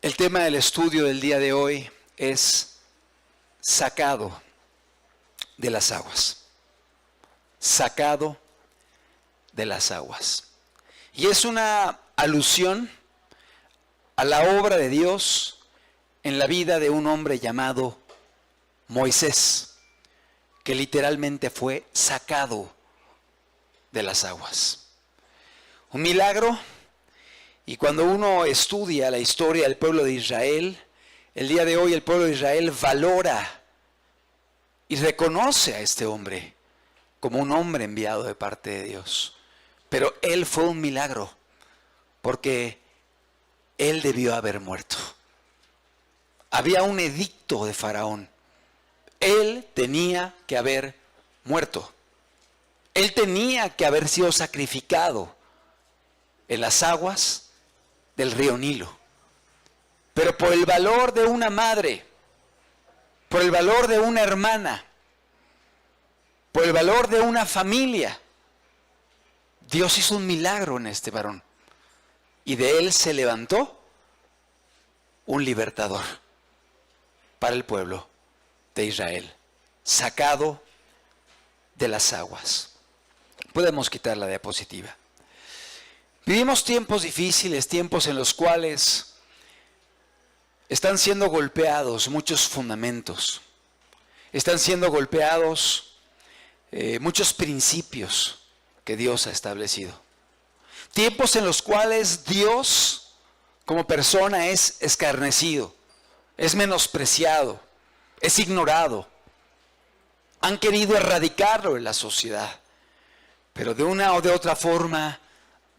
El tema del estudio del día de hoy es sacado de las aguas. Sacado de las aguas. Y es una alusión a la obra de Dios en la vida de un hombre llamado Moisés, que literalmente fue sacado de las aguas. Un milagro. Y cuando uno estudia la historia del pueblo de Israel, el día de hoy el pueblo de Israel valora y reconoce a este hombre como un hombre enviado de parte de Dios. Pero él fue un milagro, porque él debió haber muerto. Había un edicto de Faraón. Él tenía que haber muerto. Él tenía que haber sido sacrificado en las aguas del río Nilo. Pero por el valor de una madre, por el valor de una hermana, por el valor de una familia, Dios hizo un milagro en este varón. Y de él se levantó un libertador para el pueblo de Israel, sacado de las aguas. Podemos quitar la diapositiva. Vivimos tiempos difíciles, tiempos en los cuales están siendo golpeados muchos fundamentos, están siendo golpeados muchos principios que Dios ha establecido. Tiempos en los cuales Dios como persona es escarnecido, es menospreciado, es ignorado. Han querido erradicarlo en la sociedad, pero de una o de otra forma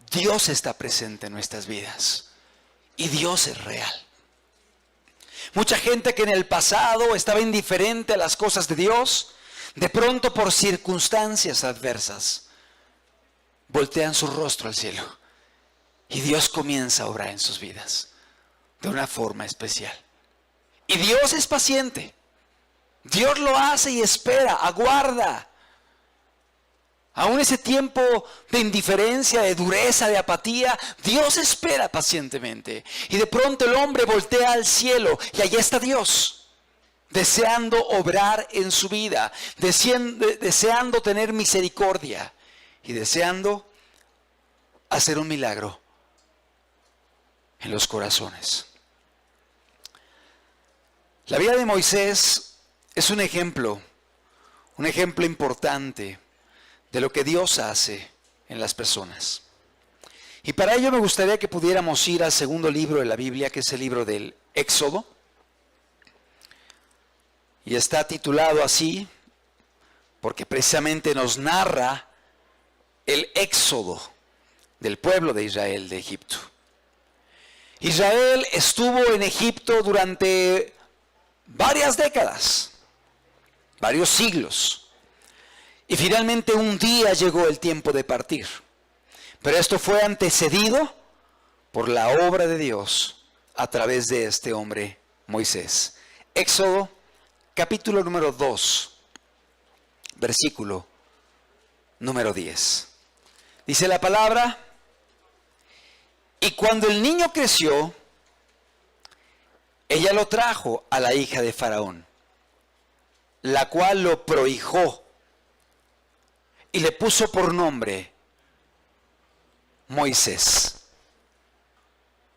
Dios está presente en nuestras vidas y Dios es real. Mucha gente que en el pasado estaba indiferente a las cosas de Dios, de pronto por circunstancias adversas, voltean su rostro al cielo y Dios comienza a obrar en sus vidas de una forma especial. Y Dios es paciente. Dios lo hace y espera, aguarda. Aún ese tiempo de indiferencia, de dureza, de apatía, Dios espera pacientemente. Y de pronto el hombre voltea al cielo y allí está Dios, deseando obrar en su vida, deseando tener misericordia y deseando hacer un milagro en los corazones. La vida de Moisés es un ejemplo importante de lo que Dios hace en las personas. Y para ello me gustaría que pudiéramos ir al segundo libro de la Biblia, que es el libro del Éxodo. Y está titulado así porque precisamente nos narra el éxodo del pueblo de Israel de Egipto. Israel estuvo en Egipto durante varias décadas, varios siglos. Y finalmente un día llegó el tiempo de partir. Pero esto fue antecedido por la obra de Dios a través de este hombre Moisés. Éxodo capítulo número 2, versículo número 10. Dice la palabra: y cuando el niño creció, ella lo trajo a la hija de Faraón, la cual lo prohijó y le puso por nombre Moisés.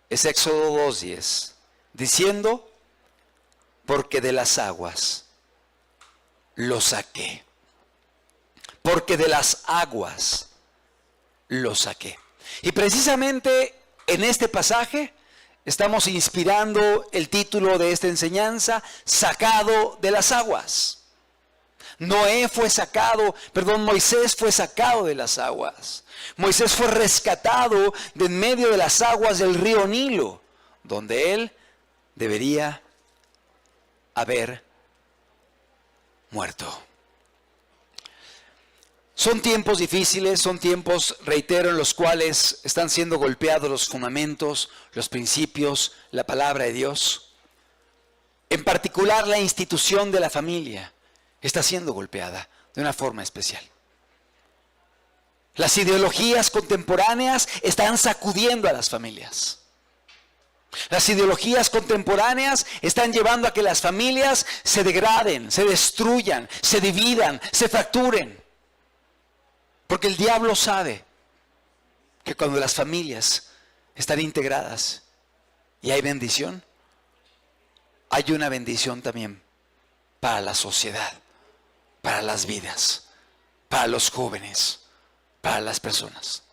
Es Éxodo 2:10, diciendo: porque de las aguas lo saqué. Porque de las aguas lo saqué. Y precisamente en este pasaje estamos inspirando el título de esta enseñanza: sacado de las aguas. Moisés fue sacado de las aguas. Moisés fue rescatado de en medio de las aguas del río Nilo, donde él debería haber muerto. Son tiempos difíciles, son tiempos, reitero, en los cuales están siendo golpeados los fundamentos, los principios, la palabra de Dios. En particular, la institución de la familia está siendo golpeada de una forma especial. Las ideologías contemporáneas están sacudiendo a las familias. Las ideologías contemporáneas están llevando a que las familias se degraden, se destruyan, se dividan, se fracturen. Porque el diablo sabe que cuando las familias están integradas y hay bendición, hay una bendición también para la sociedad, para las vidas, para los jóvenes, para las personas.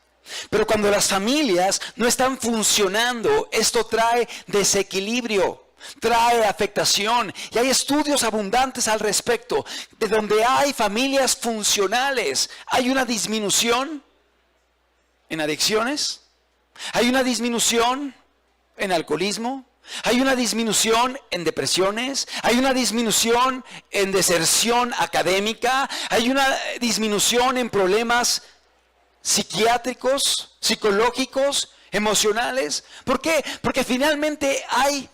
Pero cuando las familias no están funcionando, esto trae desequilibrio, trae afectación. Y hay estudios abundantes al respecto. De donde hay familias funcionales, hay una disminución en adicciones, hay una disminución en alcoholismo, hay una disminución en depresiones, hay una disminución en deserción académica, hay una disminución en problemas psiquiátricos, psicológicos, emocionales. ¿Por qué? Porque finalmente hay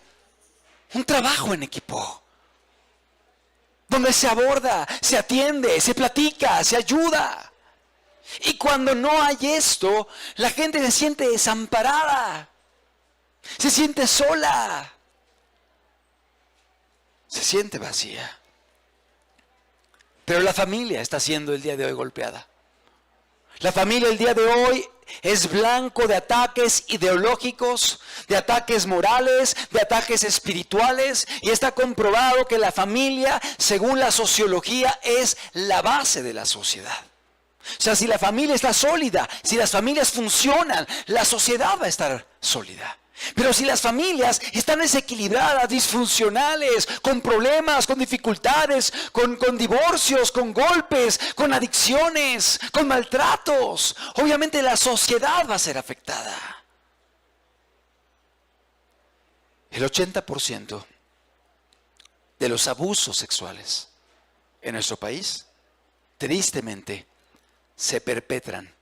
un trabajo en equipo, donde se aborda, se atiende, se platica, se ayuda. Y cuando no hay esto, la gente se siente desamparada, se siente sola, se siente vacía. Pero la familia está siendo el día de hoy golpeada. La familia el día de hoy es blanco de ataques ideológicos, de ataques morales, de ataques espirituales, y está comprobado que la familia, según la sociología, es la base de la sociedad. O sea, si la familia está sólida, si las familias funcionan, la sociedad va a estar sólida. Pero si las familias están desequilibradas, disfuncionales, con problemas, con dificultades, con divorcios, con golpes, con adicciones, con maltratos, obviamente la sociedad va a ser afectada. El 80% de los abusos sexuales en nuestro país, tristemente, se perpetran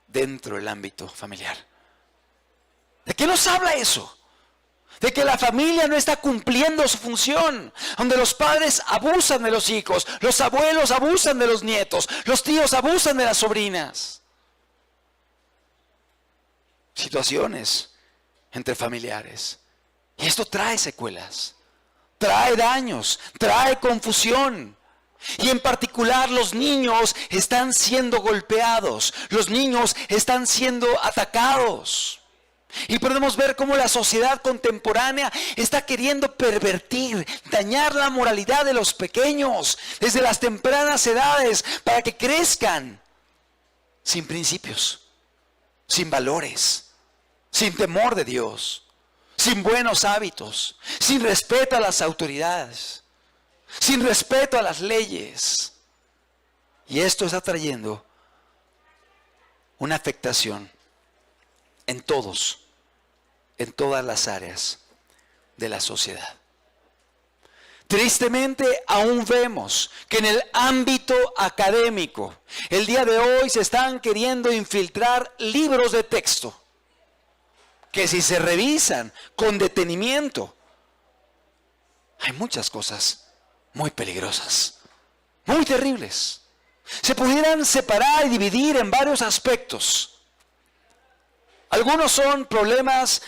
dentro del ámbito familiar. ¿De qué nos habla eso? De que la familia no está cumpliendo su función, donde los padres abusan de los hijos, los abuelos abusan de los nietos, los tíos abusan de las sobrinas. Situaciones entre familiares. Y esto trae secuelas, trae daños, trae confusión. Y en particular los niños están siendo golpeados, los niños están siendo atacados. Y podemos ver cómo la sociedad contemporánea está queriendo pervertir, dañar la moralidad de los pequeños desde las tempranas edades para que crezcan sin principios, sin valores, sin temor de Dios, sin buenos hábitos, sin respeto a las autoridades, sin respeto a las leyes. Y esto está trayendo una afectación en todas las áreas de la sociedad. Tristemente, aún vemos que en el ámbito académico, el día de hoy se están queriendo infiltrar libros de texto, que si se revisan con detenimiento, hay muchas cosas muy peligrosas, muy terribles. Se pudieran separar y dividir en varios aspectos. Algunos son problemas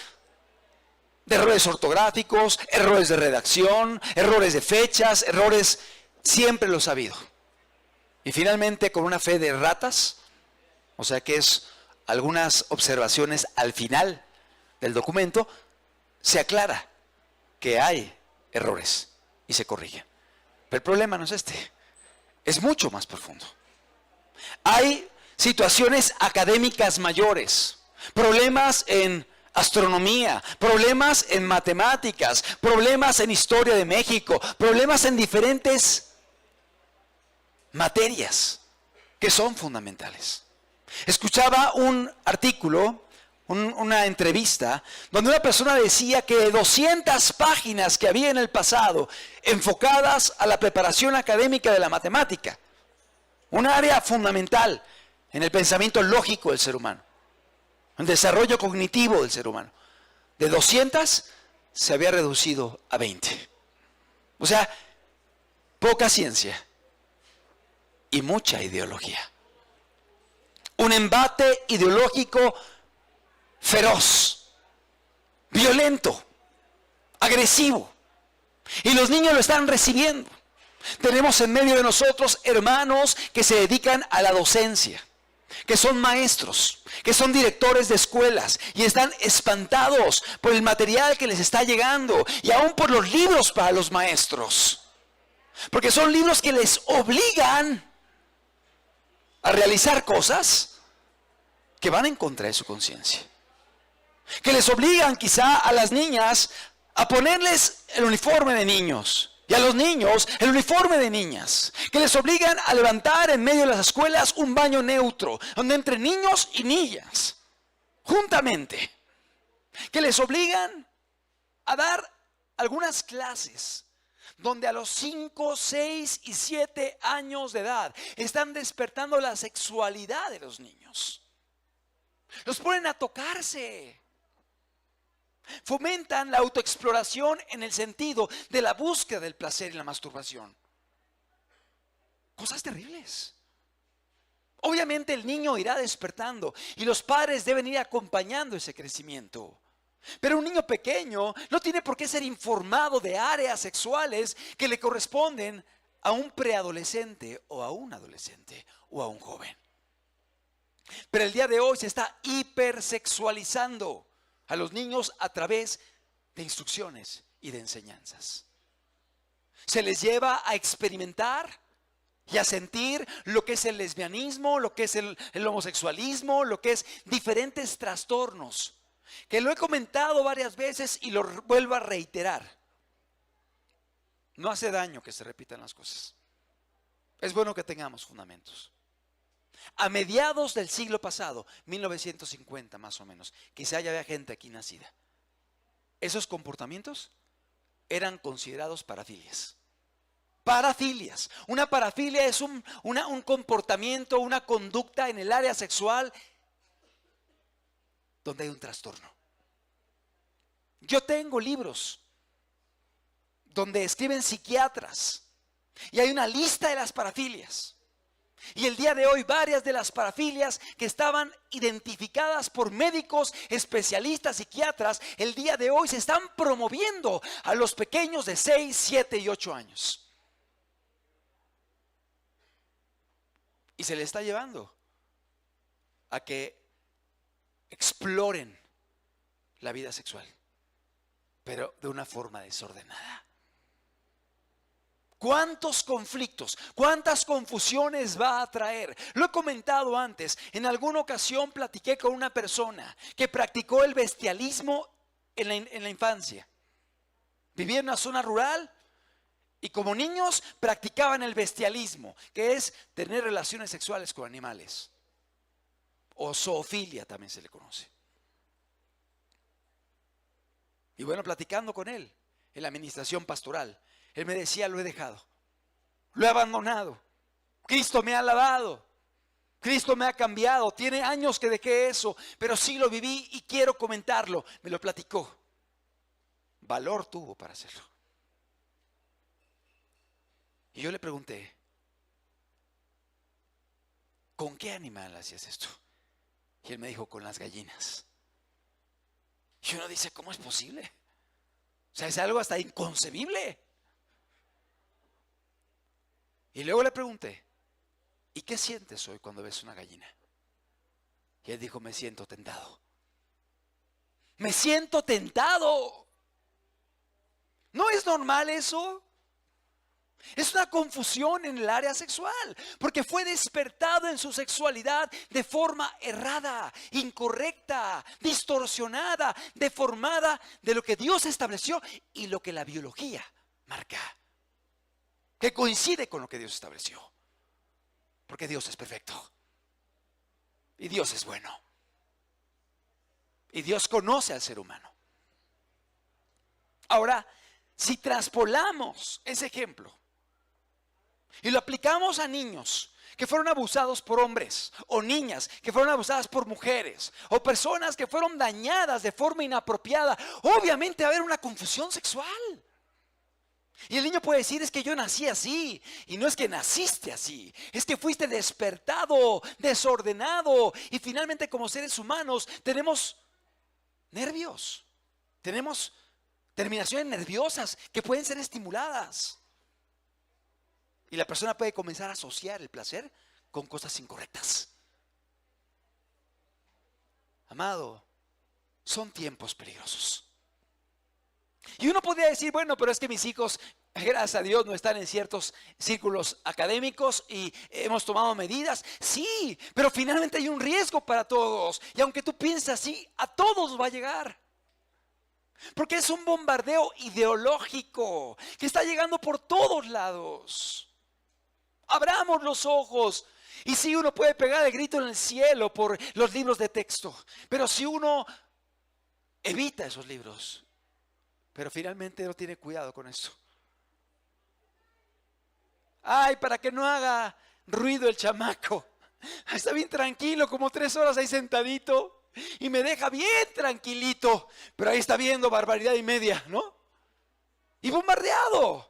de errores ortográficos, errores de redacción, errores de fechas, errores, siempre los ha habido. Y finalmente, con una fe de ratas, o sea que es algunas observaciones al final del documento, se aclara que hay errores y se corrigen. Pero el problema no es este, es mucho más profundo. Hay situaciones académicas mayores, problemas en astronomía, problemas en matemáticas, problemas en historia de México, problemas en diferentes materias que son fundamentales. Escuchaba un artículo, una entrevista, donde una persona decía que de 200 páginas que había en el pasado enfocadas a la preparación académica de la matemática, un área fundamental en el pensamiento lógico del ser humano, el desarrollo cognitivo del ser humano, de 200 se había reducido a 20. O sea, poca ciencia y mucha ideología. Un embate ideológico feroz, violento, agresivo. Y los niños lo están recibiendo. Tenemos en medio de nosotros hermanos que se dedican a la docencia, que son maestros, que son directores de escuelas y están espantados por el material que les está llegando y aún por los libros para los maestros. Porque son libros que les obligan a realizar cosas que van en contra de su conciencia. Que les obligan quizá a las niñas a ponerles el uniforme de niños y a los niños el uniforme de niñas. Que les obligan a levantar en medio de las escuelas un baño neutro, donde entre niños y niñas, juntamente. Que les obligan a dar algunas clases donde a los 5, 6 y 7 años de edad están despertando la sexualidad de los niños. Los ponen a tocarse. Fomentan la autoexploración en el sentido de la búsqueda del placer y la masturbación. Cosas terribles. Obviamente el niño irá despertando y los padres deben ir acompañando ese crecimiento. Pero un niño pequeño no tiene por qué ser informado de áreas sexuales que le corresponden a un preadolescente o a un adolescente o a un joven. Pero el día de hoy se está hipersexualizando a los niños a través de instrucciones y de enseñanzas. Se les lleva a experimentar y a sentir lo que es el lesbianismo, lo que es el homosexualismo, lo que es diferentes trastornos, que lo he comentado varias veces y lo vuelvo a reiterar. No hace daño que se repitan las cosas. Es bueno que tengamos fundamentos. A mediados del siglo pasado, 1950 más o menos, quizá ya había gente aquí nacida, esos comportamientos eran considerados parafilias. Parafilias. Una parafilia es un comportamiento, una conducta en el área sexual donde hay un trastorno. Yo tengo libros donde escriben psiquiatras y hay una lista de las parafilias. Y el día de hoy varias de las parafilias que estaban identificadas por médicos, especialistas, psiquiatras, el día de hoy se están promoviendo a los pequeños de 6, 7 y 8 años. Y se les está llevando a que exploren la vida sexual, pero de una forma desordenada. ¿Cuántos conflictos, cuántas confusiones va a traer? Lo he comentado antes. En alguna ocasión platiqué con una persona que practicó el bestialismo en la infancia. Vivía en una zona rural y como niños practicaban el bestialismo, que es tener relaciones sexuales con animales. O zoofilia también se le conoce. Y bueno, platicando con él en la administración pastoral, él me decía: lo he dejado, lo he abandonado. Cristo me ha lavado, Cristo me ha cambiado. Tiene años que dejé eso, pero sí lo viví y quiero comentarlo. Me lo platicó. Valor tuvo para hacerlo. Y yo le pregunté: ¿con qué animal hacías esto? Y él me dijo: con las gallinas. Y uno dice: ¿cómo es posible? O sea, es algo hasta inconcebible. Y luego le pregunté: ¿y qué sientes hoy cuando ves una gallina? Y él dijo: me siento tentado. Me siento tentado. ¿No es normal eso? Es una confusión en el área sexual, porque fue despertado en su sexualidad de forma errada, incorrecta, distorsionada, deformada de lo que Dios estableció y lo que la biología marca, que coincide con lo que Dios estableció, porque Dios es perfecto y Dios es bueno y Dios conoce al ser humano. Ahora, si traspolamos ese ejemplo y lo aplicamos a niños que fueron abusados por hombres, o niñas que fueron abusadas por mujeres, o personas que fueron dañadas de forma inapropiada, obviamente va a haber una confusión sexual. Y el niño puede decir: es que yo nací así. Y no es que naciste así, es que fuiste despertado, desordenado. Y finalmente, como seres humanos tenemos nervios, Tenemos terminaciones nerviosas que pueden ser estimuladas. Y la persona puede comenzar a asociar el placer con cosas incorrectas. Amado, son tiempos peligrosos. Y uno podría decir, bueno, pero es que mis hijos, gracias a Dios, no están en ciertos círculos académicos y hemos tomado medidas. Sí, pero finalmente hay un riesgo para todos. Y aunque tú pienses así, a todos va a llegar. Porque es un bombardeo ideológico que está llegando por todos lados. Abramos los ojos. Y sí, uno puede pegar el grito en el cielo por los libros de texto. Pero si uno evita esos libros, pero finalmente no tiene cuidado con eso. Ay, para que no haga ruido el chamaco. Está bien tranquilo, como 3 horas ahí sentadito. Y me deja bien tranquilito. Pero ahí está viendo barbaridad y media, ¿no? Y bombardeado.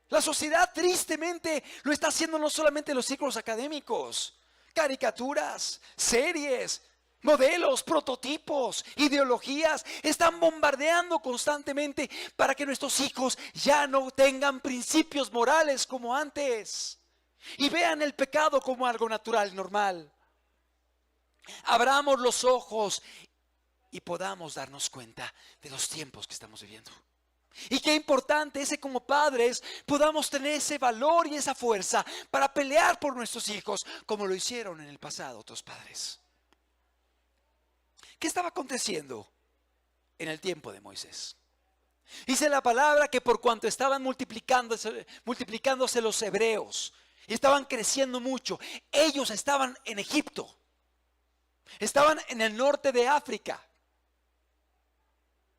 La sociedad tristemente lo está haciendo no solamente en los círculos académicos. Caricaturas, series, modelos, prototipos, ideologías están bombardeando constantemente para que nuestros hijos ya no tengan principios morales como antes y vean el pecado como algo natural, normal. Abramos los ojos y podamos darnos cuenta de los tiempos que estamos viviendo. Y qué importante es que como padres podamos tener ese valor y esa fuerza para pelear por nuestros hijos como lo hicieron en el pasado otros padres. ¿Qué estaba aconteciendo en el tiempo de Moisés? Dice la palabra que por cuanto estaban multiplicándose los hebreos y estaban creciendo mucho, ellos estaban en Egipto, estaban en el norte de África,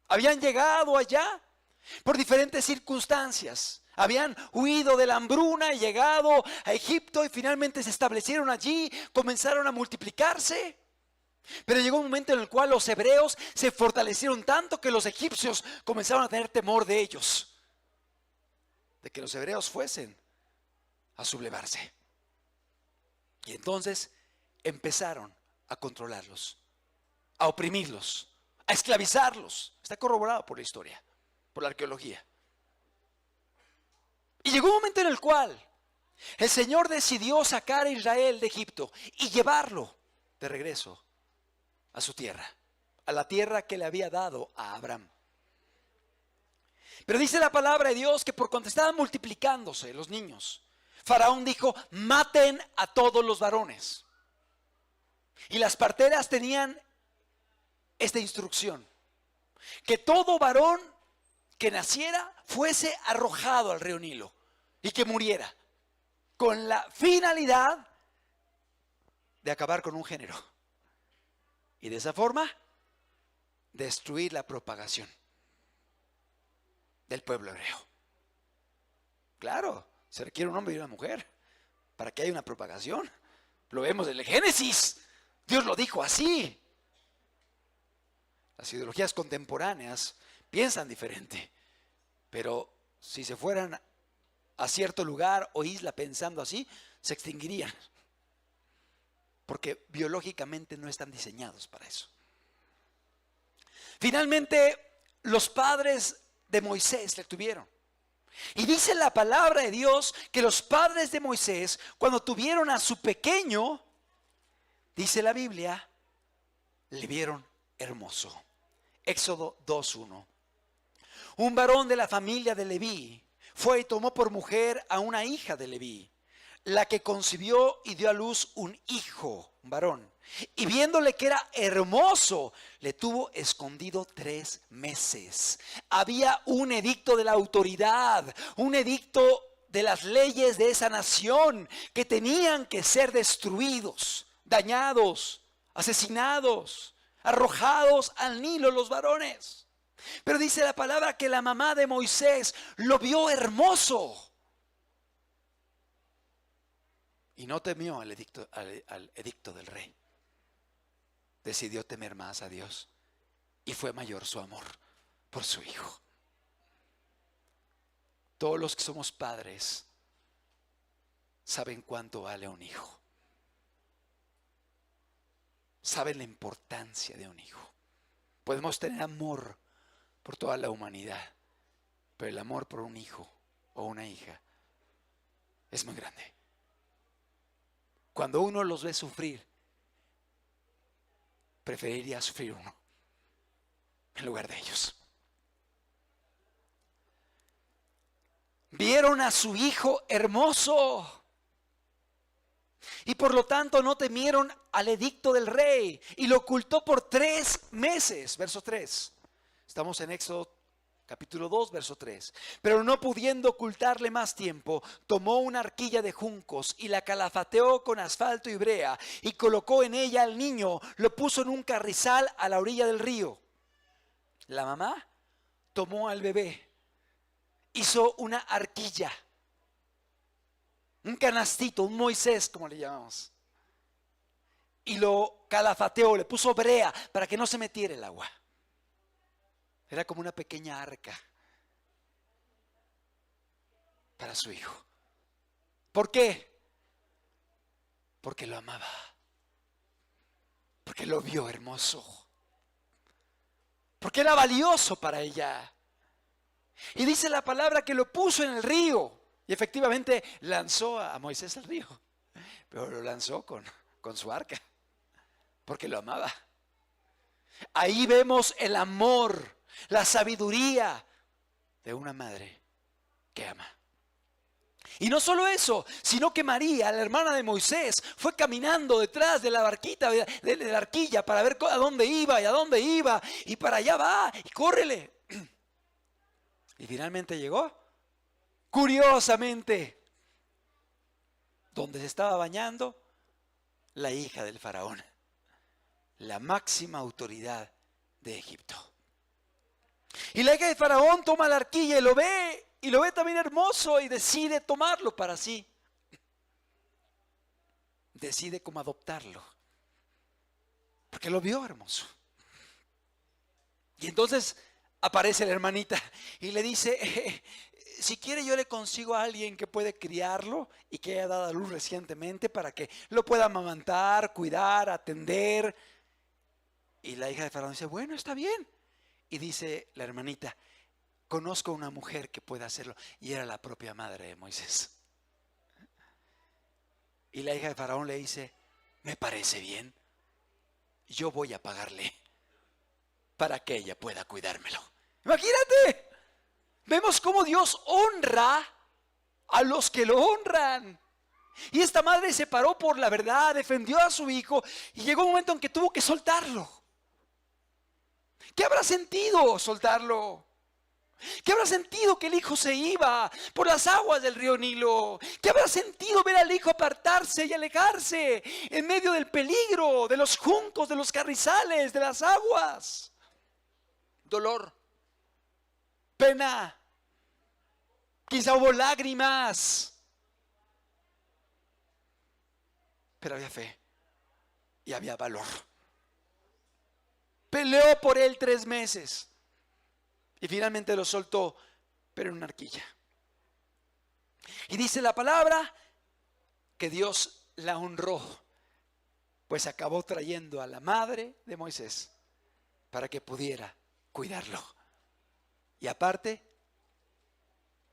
habían llegado allá por diferentes circunstancias. Habían huido de la hambruna y llegado a Egipto y finalmente se establecieron allí, comenzaron a multiplicarse. Pero llegó un momento en el cual los hebreos se fortalecieron tanto que los egipcios comenzaron a tener temor de ellos, de que los hebreos fuesen a sublevarse. Y entonces empezaron a controlarlos, a oprimirlos, a esclavizarlos. Está corroborado por la historia, por la arqueología. Y llegó un momento en el cual el Señor decidió sacar a Israel de Egipto y llevarlo de regreso a su tierra, a la tierra que le había dado a Abraham. Pero dice la palabra de Dios que por cuanto estaban multiplicándose los niños, Faraón dijo: maten a todos los varones. Y las parteras tenían esta instrucción: que todo varón que naciera fuese arrojado al río Nilo y que muriera, con la finalidad de acabar con un género y de esa forma destruir la propagación del pueblo hebreo. Claro, se requiere un hombre y una mujer para que haya una propagación. Lo vemos en el Génesis, Dios lo dijo así. Las ideologías contemporáneas piensan diferente, pero si se fueran a cierto lugar o isla pensando así, se extinguirían, porque biológicamente no están diseñados para eso. Finalmente, los padres de Moisés le tuvieron. Y dice la palabra de Dios que los padres de Moisés, cuando tuvieron a su pequeño, dice la Biblia, le vieron hermoso. Éxodo 2:1. Un varón de la familia de Leví fue y tomó por mujer a una hija de Leví, la que concibió y dio a luz un hijo, un varón. Y viéndole que era hermoso, le tuvo escondido 3 meses. Había un edicto de la autoridad, un edicto de las leyes de esa nación que tenían que ser destruidos, dañados, asesinados, arrojados al Nilo los varones. Pero dice la palabra que la mamá de Moisés lo vio hermoso y no temió al edicto del rey. Decidió temer más a Dios y fue mayor su amor por su hijo. Todos los que somos padres saben cuánto vale un hijo. Saben la importancia de un hijo. Podemos tener amor por toda la humanidad. Pero el amor por un hijo o una hija es muy grande. Cuando uno los ve sufrir, preferiría sufrir uno en lugar de ellos. Vieron a su hijo hermoso y por lo tanto no temieron al edicto del rey y lo ocultó por 3 meses. Verso 3. Estamos en Éxodo capítulo 2, verso 3. Pero no pudiendo ocultarle más tiempo, tomó una arquilla de juncos y la calafateó con asfalto y brea y colocó en ella al niño, lo puso en un carrizal a la orilla del río. La mamá tomó al bebé, hizo una arquilla, un canastito, un Moisés como le llamamos, y lo calafateó, le puso brea para que no se metiera el agua. Era como una pequeña arca para su hijo. ¿Por qué? Porque lo amaba, porque lo vio hermoso, porque era valioso para ella. Y dice la palabra que lo puso en el río. Y efectivamente lanzó a Moisés al río. Pero lo lanzó con su arca. Porque lo amaba. Ahí vemos el amor, la sabiduría de una madre que ama. Y no solo eso, sino que María, la hermana de Moisés, fue caminando detrás de la barquita, de la arquilla, para ver a dónde iba y a dónde iba. Y para allá va y córrele. Y finalmente llegó, curiosamente, donde se estaba bañando la hija del faraón, la máxima autoridad de Egipto. Y la hija del faraón toma la arquilla y lo ve también hermoso y decide tomarlo para sí. Decide como adoptarlo, porque lo vio hermoso. Y entonces aparece la hermanita y le dice, si quiere yo le consigo a alguien que puede criarlo y que haya dado a luz recientemente para que lo pueda amamantar, cuidar, atender. Y la hija de Faraón dice, bueno, está bien. Y dice la hermanita, conozco una mujer que puede hacerlo. Y era la propia madre de Moisés. Y la hija de Faraón le dice, me parece bien, yo voy a pagarle para que ella pueda cuidármelo. Imagínate, vemos cómo Dios honra a los que lo honran. Y esta madre se paró por la verdad, defendió a su hijo y llegó un momento en que tuvo que soltarlo. ¿Qué habrá sentido soltarlo? ¿Qué habrá sentido que el hijo se iba por las aguas del río Nilo? ¿Qué habrá sentido ver al hijo apartarse y alejarse en medio del peligro, de los juncos, de los carrizales, de las aguas? Dolor, pena, quizá hubo lágrimas, pero había fe y había valor. Peleó por él 3 meses y finalmente lo soltó, pero en una arquilla. Y dice la palabra que Dios la honró, pues acabó trayendo a la madre de Moisés para que pudiera cuidarlo. Y aparte,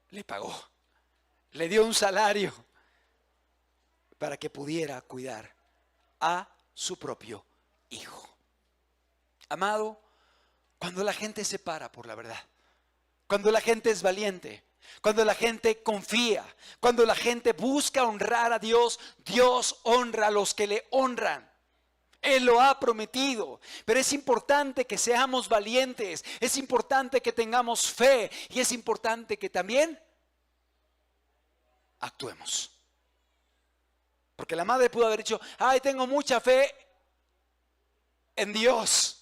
le pagó, le dio un salario para que pudiera cuidar a su propio hijo. Amado, cuando la gente se para por la verdad, cuando la gente es valiente, cuando la gente confía, cuando la gente busca honrar a Dios, Dios honra a los que le honran. Él lo ha prometido, pero es importante que seamos valientes, es importante que tengamos fe y es importante que también actuemos. Porque la madre pudo haber dicho, ay, tengo mucha fe en Dios.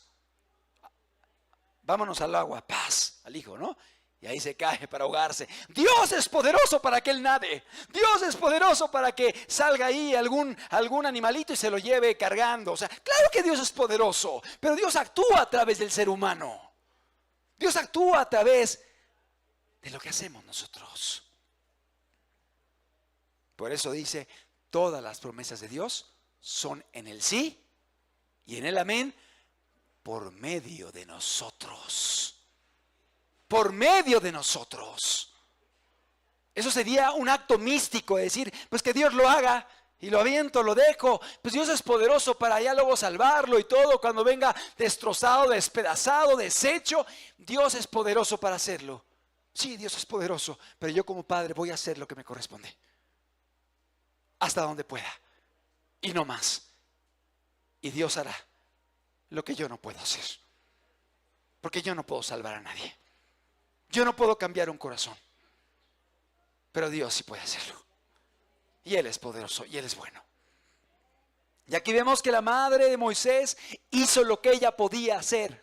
Vámonos al agua, paz, al hijo, ¿no? Y ahí se cae para ahogarse. Dios es poderoso para que él nade. Dios es poderoso para que salga ahí algún animalito y se lo lleve cargando. O sea, claro que Dios es poderoso, pero Dios actúa a través del ser humano. Dios actúa a través de lo que hacemos nosotros. Por eso dice, todas las promesas de Dios son en el sí y en el amén por medio de nosotros. por medio de nosotros. Eso sería un acto místico, de decir, pues que Dios lo haga. Y lo aviento, lo dejo. Pues Dios es poderoso para ya luego salvarlo y todo. Cuando venga destrozado, despedazado, deshecho, Dios es poderoso para hacerlo. Sí, Dios es poderoso, pero yo como padre voy a hacer lo que me corresponde. Hasta donde pueda. Y no más. Y Dios hará lo que yo no puedo hacer. Porque yo no puedo salvar a nadie. Yo no puedo cambiar un corazón. Pero Dios sí puede hacerlo. Y Él es poderoso y Él es bueno. Y aquí vemos que la madre de Moisés hizo lo que ella podía hacer.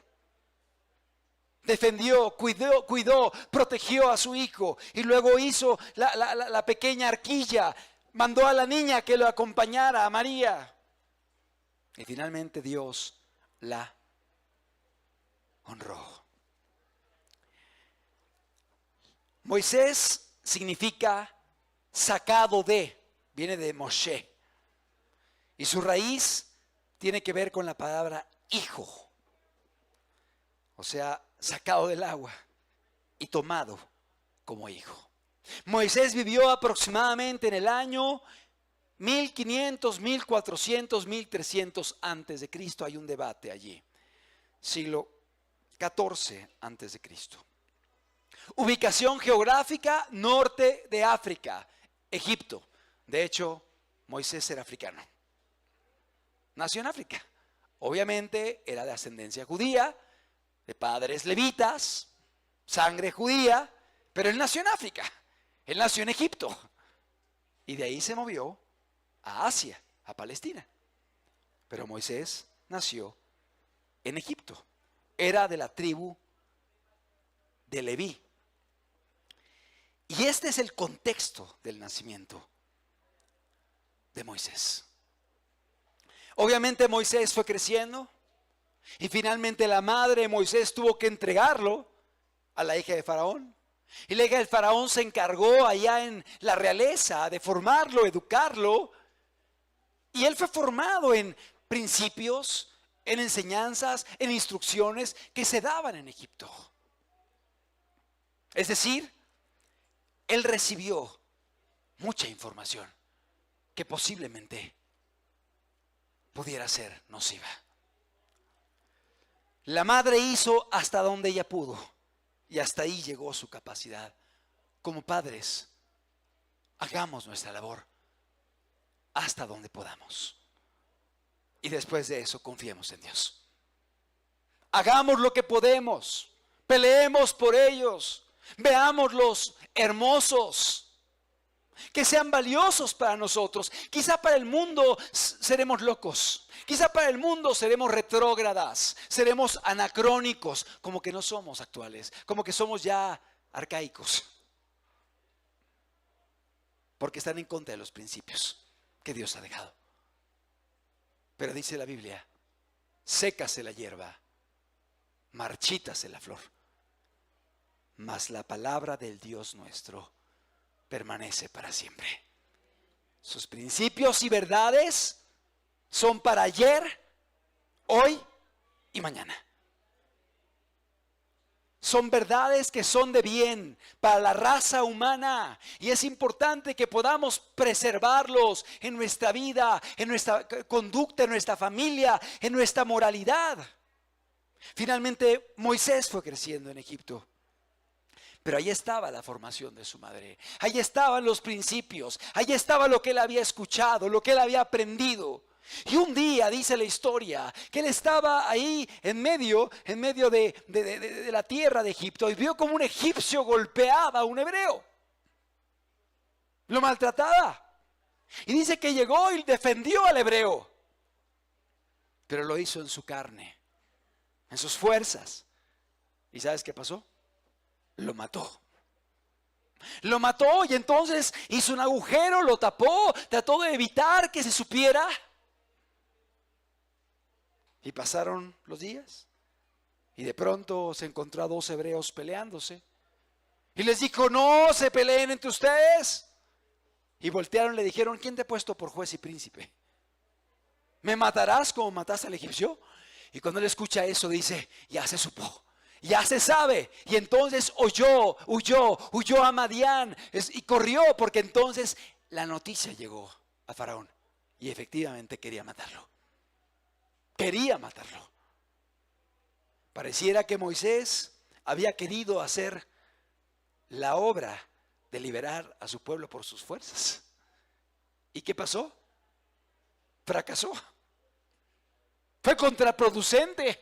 Defendió, cuidó, protegió a su hijo. Y luego hizo la pequeña arquilla. Mandó a la niña que lo acompañara, a María. Y finalmente Dios la honró. Moisés significa sacado de. Viene de Moshe. Y su raíz tiene que ver con la palabra hijo. O sea, sacado del agua y tomado como hijo. Moisés vivió aproximadamente en el año 1500, 1400, 1300 antes de Cristo. Hay un debate allí. Siglo XIV antes de Cristo. Ubicación geográfica, norte de África, Egipto. De hecho, Moisés era africano. Nació en África. Obviamente era de ascendencia judía, de padres levitas, sangre judía, pero él nació en África. Él nació en Egipto. Y de ahí se movió a Asia, a Palestina. Pero Moisés nació en Egipto. Era de la tribu de Leví. Y este es el contexto del nacimiento de Moisés. Obviamente Moisés fue creciendo y finalmente la madre de Moisés tuvo que entregarlo a la hija de Faraón. Y la hija de Faraón se encargó allá en la realeza de formarlo, educarlo. Y él fue formado en principios, en enseñanzas, en instrucciones que se daban en Egipto. Es decir, él recibió mucha información que posiblemente pudiera ser nociva. La madre hizo hasta donde ella pudo y hasta ahí llegó su capacidad. Como padres, hagamos nuestra labor hasta donde podamos. Y después de eso, confiemos en Dios. Hagamos lo que podemos. Peleemos por ellos. Veámoslos hermosos. Que sean valiosos para nosotros. Quizá para el mundo seremos locos. Quizá para el mundo seremos retrógradas. Seremos anacrónicos. Como que no somos actuales. Como que somos ya arcaicos. Porque están en contra de los principios que Dios ha dejado. Pero dice la Biblia, sécase la hierba, marchítase la flor, mas la palabra del Dios nuestro permanece para siempre. Sus principios y verdades son para ayer, hoy y mañana. Son verdades que son de bien para la raza humana. Y es importante que podamos preservarlos en nuestra vida, en nuestra conducta, en nuestra familia, en nuestra moralidad. Finalmente, Moisés fue creciendo en Egipto. Pero ahí estaba la formación de su madre. Ahí estaban los principios. Ahí estaba lo que él había escuchado, lo que él había aprendido. Y un día dice la historia que él estaba ahí en medio de la tierra de Egipto y vio como un egipcio golpeaba a un hebreo. Lo maltrataba. Y dice que llegó y defendió al hebreo. Pero lo hizo en su carne, en sus fuerzas. ¿Y sabes qué pasó? Lo mató. Lo mató y entonces hizo un agujero, lo tapó, trató de evitar que se supiera. Y pasaron los días y de pronto se encontró a dos hebreos peleándose. Y les dijo, no se peleen entre ustedes. Y voltearon y le dijeron, ¿quién te ha puesto por juez y príncipe? ¿Me matarás como mataste al egipcio? Y cuando él escucha eso dice, ya se supo. Ya se sabe. Y entonces huyó a Madián y corrió, porque entonces la noticia llegó a Faraón y efectivamente quería matarlo. Quería matarlo. Pareciera que Moisés había querido hacer la obra de liberar a su pueblo por sus fuerzas. ¿Y qué pasó? Fracasó. Fue contraproducente.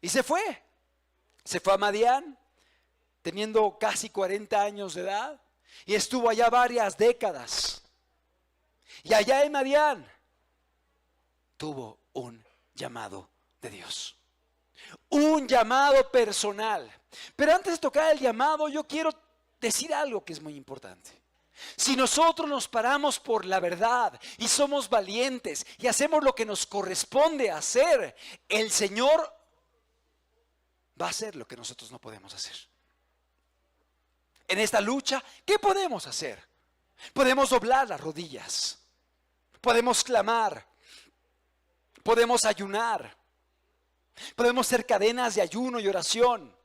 Y se fue. Se fue a Madián, teniendo casi 40 años de edad. Y estuvo allá varias décadas. Y allá en Madián tuvo un llamado de Dios. Un llamado personal. Pero antes de tocar el llamado, yo quiero decir algo que es muy importante. Si nosotros nos paramos por la verdad y somos valientes y hacemos lo que nos corresponde hacer, el Señor va a hacer lo que nosotros no podemos hacer. En esta lucha, ¿qué podemos hacer? Podemos doblar las rodillas, podemos clamar, podemos ayunar, podemos hacer cadenas de ayuno y oración.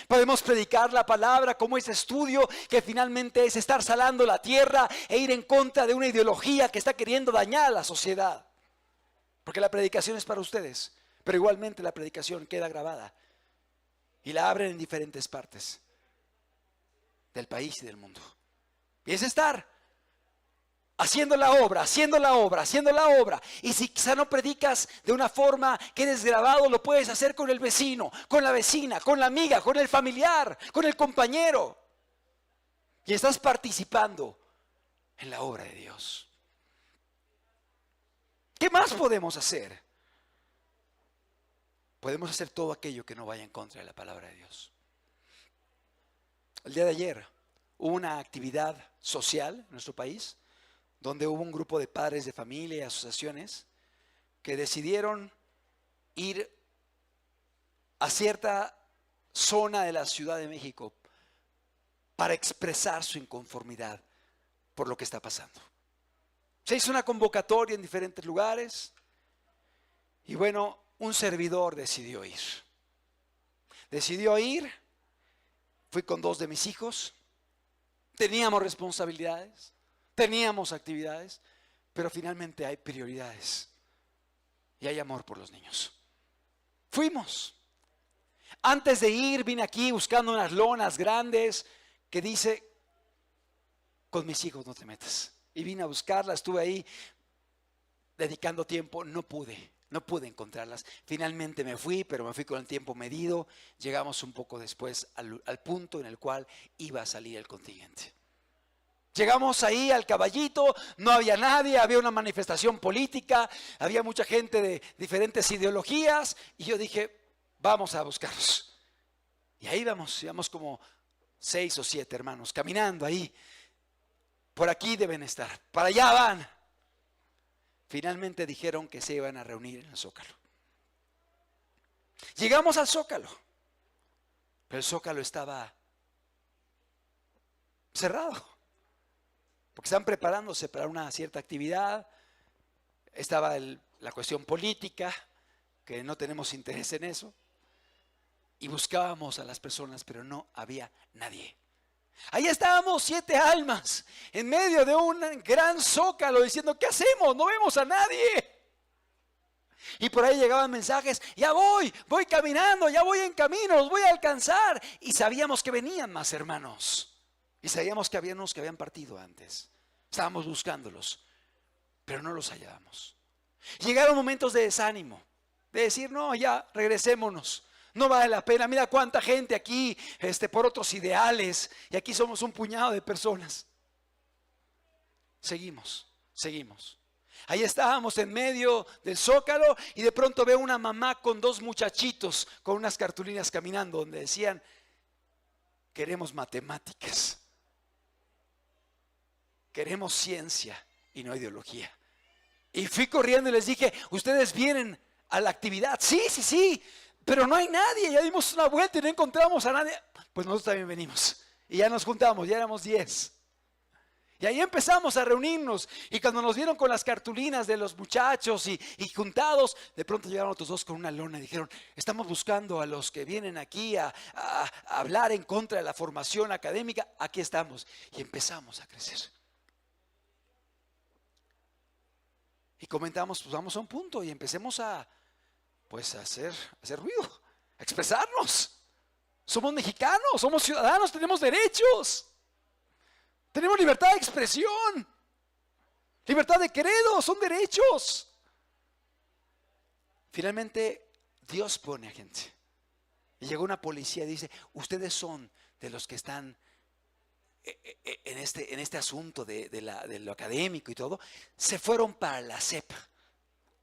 Podemos predicar la palabra como ese estudio que finalmente es estar salando la tierra e ir en contra de una ideología que está queriendo dañar a la sociedad. Porque la predicación es para ustedes, pero igualmente la predicación queda grabada y la abren en diferentes partes del país y del mundo. Y es estar haciendo la obra. Y si quizá no predicas de una forma que eres grabado, lo puedes hacer con el vecino, con la vecina, con la amiga, con el familiar, con el compañero. Y estás participando en la obra de Dios. ¿Qué más podemos hacer? Podemos hacer todo aquello que no vaya en contra de la palabra de Dios. El día de ayer hubo una actividad social en nuestro país, donde hubo un grupo de padres de familia y asociaciones que decidieron ir a cierta zona de la Ciudad de México para expresar su inconformidad por lo que está pasando. Se hizo una convocatoria en diferentes lugares y bueno, un servidor decidió ir. Fui con 2 de mis hijos, teníamos responsabilidades. Teníamos actividades, pero finalmente hay prioridades y hay amor por los niños. Fuimos. Antes de ir vine aquí buscando unas lonas grandes que dice, con mis hijos no te metas. Y vine a buscarlas, estuve ahí dedicando tiempo, no pude encontrarlas. Finalmente me fui, pero me fui con el tiempo medido. Llegamos un poco después al punto en el cual iba a salir el contingente. Llegamos ahí al Caballito, no había nadie, había una manifestación política, había mucha gente de diferentes ideologías y yo dije, vamos a buscarlos. Y ahí íbamos como 6 o 7 hermanos caminando ahí. Por aquí deben estar, para allá van. Finalmente dijeron que se iban a reunir en el Zócalo. Llegamos al Zócalo, pero el Zócalo estaba cerrado. Porque están preparándose para una cierta actividad. Estaba la cuestión política, que no tenemos interés en eso. Y buscábamos a las personas, pero no había nadie. Ahí estábamos 7 almas, en medio de un gran zócalo, diciendo, ¿qué hacemos? No vemos a nadie. Y por ahí llegaban mensajes, ya voy caminando, ya voy en camino, los voy a alcanzar. Y sabíamos que venían más hermanos. Y sabíamos que había unos que habían partido antes. Estábamos buscándolos, pero no los hallábamos. Llegaron momentos de desánimo, de decir, no, ya regresémonos. No vale la pena, mira cuánta gente aquí por otros ideales. Y aquí somos un puñado de personas. Seguimos. Ahí estábamos en medio del Zócalo y de pronto veo una mamá con 2 muchachitos con unas cartulinas caminando donde decían, queremos matemáticas. Queremos ciencia y no ideología. Y fui corriendo y les dije, ¿ustedes vienen a la actividad? Sí, pero no hay nadie. Ya dimos una vuelta y no encontramos a nadie. Pues nosotros también venimos. Y ya nos juntamos, ya éramos 10. Y ahí empezamos a reunirnos, y cuando nos vieron con las cartulinas de los muchachos y juntados, de pronto llegaron otros dos con una lona y dijeron: estamos buscando a los que vienen aquí a hablar en contra de la formación académica. Aquí estamos. Y empezamos a crecer. Y comentamos: pues vamos a un punto y empecemos a hacer ruido, a expresarnos. Somos mexicanos, somos ciudadanos, tenemos derechos. Tenemos libertad de expresión, libertad de credo, son derechos. Finalmente, Dios pone a gente. Y llegó una policía y dice: ustedes son de los que están en este asunto de lo académico y todo. Se fueron para la CEP.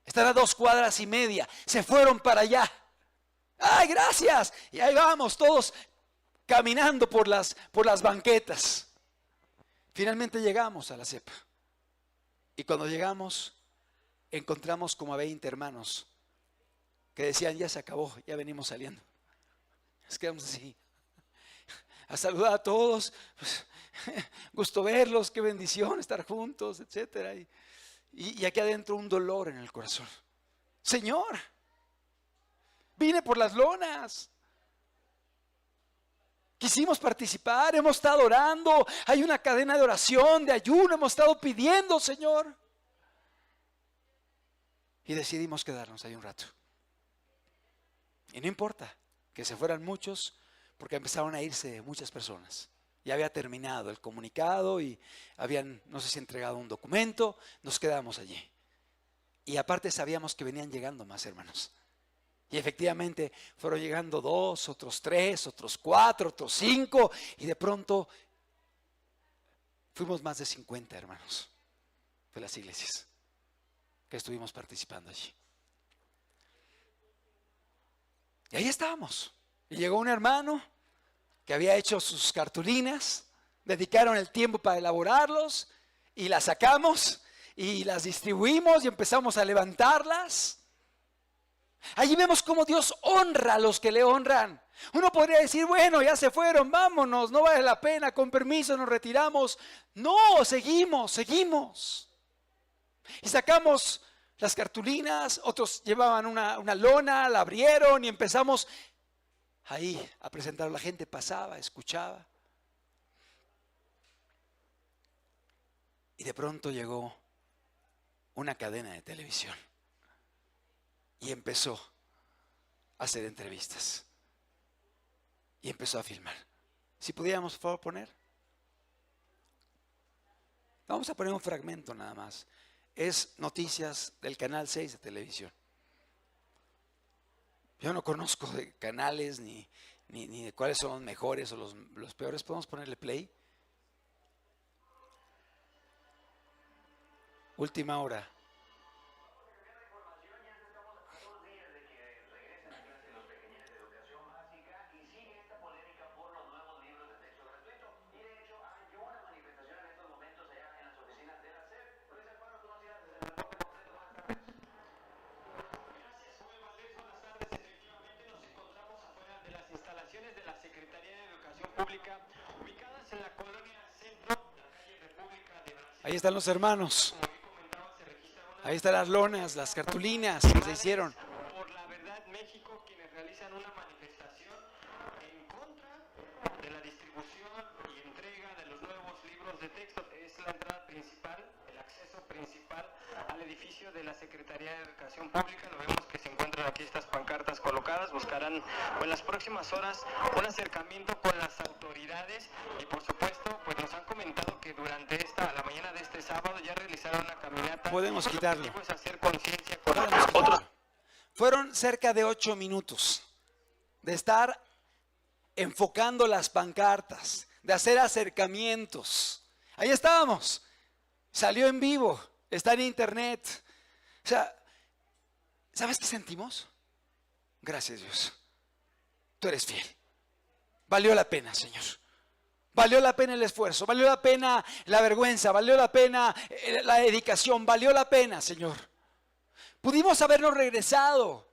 Están a 2 cuadras y media. Se fueron para allá. ¡Ay, gracias! Y ahí vamos todos caminando por las banquetas. Finalmente llegamos a la CEP. Y cuando llegamos, encontramos como a 20 hermanos que decían: ya se acabó, ya venimos saliendo. Nos quedamos así, a saludar a todos. Pues, gusto verlos, qué bendición estar juntos, etcétera. Y aquí adentro un dolor en el corazón. Señor, vine por las lonas. Quisimos participar, hemos estado orando, hay una cadena de oración, de ayuno, hemos estado pidiendo, Señor. Y decidimos quedarnos ahí un rato. Y no importa que se fueran muchos, porque empezaron a irse muchas personas. Ya había terminado el comunicado y habían, no sé si entregado un documento, nos quedamos allí. Y aparte sabíamos que venían llegando más hermanos. Y efectivamente fueron llegando 2, otros 3, otros 4, otros 5. Y de pronto fuimos más de 50 hermanos de las iglesias que estuvimos participando allí. Y ahí estábamos. Y llegó un hermano que había hecho sus cartulinas. Dedicaron el tiempo para elaborarlos. Y las sacamos y las distribuimos y empezamos a levantarlas. Allí vemos cómo Dios honra a los que le honran. Uno podría decir: bueno, ya se fueron, vámonos, no vale la pena, con permiso nos retiramos. No, seguimos. Y sacamos las cartulinas, otros llevaban una lona, la abrieron y empezamos ahí a presentar. La gente pasaba, escuchaba. Y de pronto llegó una cadena de televisión. Y empezó a hacer entrevistas. Y empezó a filmar. Si pudiéramos, por favor, poner. Vamos a poner un fragmento nada más. Es noticias del canal 6 de televisión. Yo no conozco de canales ni de cuáles son los mejores o los peores. ¿Podemos ponerle play? Última hora. De la Secretaría de Educación Pública, ubicadas en la colonia Centro, la calle República de Brasil. Ahí están los hermanos. Ahí están las lonas, las cartulinas que se hicieron. Por la Verdad México, quienes realizan una manifestación en contra de la distribución y entrega de los nuevos libros de texto. Es la entrada principal, el acceso principal al edificio de la Secretaría de Educación Pública. Lo vemos que se encuentran aquí estas pancartas colocadas. Buscarán en las próximas horas un acercamiento con las autoridades y por supuesto pues nos han comentado que durante la mañana de este sábado ya realizaron una caminata. Podemos quitarlo. Es hacer conciencia con otros. Fueron cerca de 8 minutos de estar enfocando las pancartas, de hacer acercamientos. Ahí estábamos. Salió en vivo, está en internet. O sea, ¿sabes qué sentimos? Gracias, Dios. Tú eres fiel. Valió la pena, Señor. Valió la pena el esfuerzo, valió la pena la vergüenza, valió la pena la dedicación, valió la pena, Señor. Pudimos habernos regresado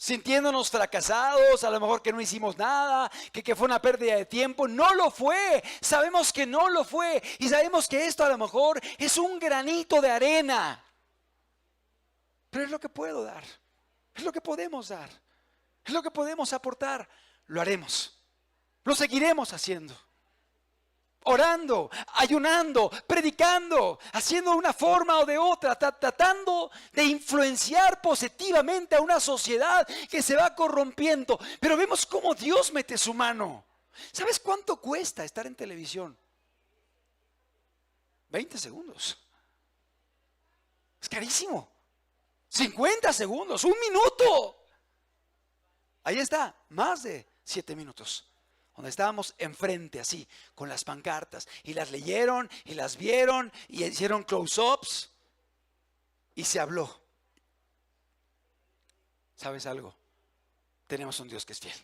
sintiéndonos fracasados, a lo mejor que no hicimos nada, que fue una pérdida de tiempo. No lo fue, sabemos que no lo fue, y sabemos que esto a lo mejor es un granito de arena, pero es lo que puedo dar, es lo que podemos dar, es lo que podemos aportar. Lo haremos, lo seguiremos haciendo, orando, ayunando, predicando, haciendo de una forma o de otra, tratando de influenciar positivamente a una sociedad que se va corrompiendo. Pero vemos cómo Dios mete su mano. ¿Sabes cuánto cuesta estar en televisión? 20 segundos. Es carísimo. 50 segundos, un minuto. Ahí está, más de 7 minutos. Donde estábamos enfrente así, con las pancartas, y las leyeron, y las vieron, y hicieron close-ups, y se habló. ¿Sabes algo? Tenemos un Dios que es fiel.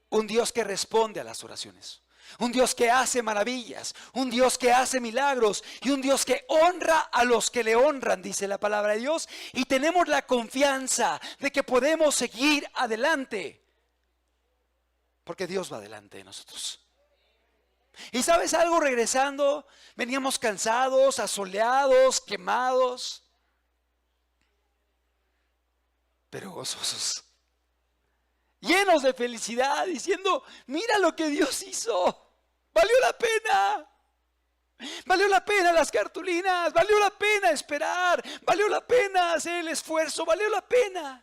Un Dios que responde a las oraciones. Un Dios que hace maravillas. Un Dios que hace milagros. Y un Dios que honra a los que le honran, dice la palabra de Dios. Y tenemos la confianza de que podemos seguir adelante. Porque Dios va delante de nosotros. Y ¿sabes algo? Regresando, veníamos cansados, asoleados, quemados, pero gozosos, llenos de felicidad, diciendo: mira lo que Dios hizo, valió la pena. Valió la pena las cartulinas, valió la pena esperar, valió la pena hacer el esfuerzo, valió la pena.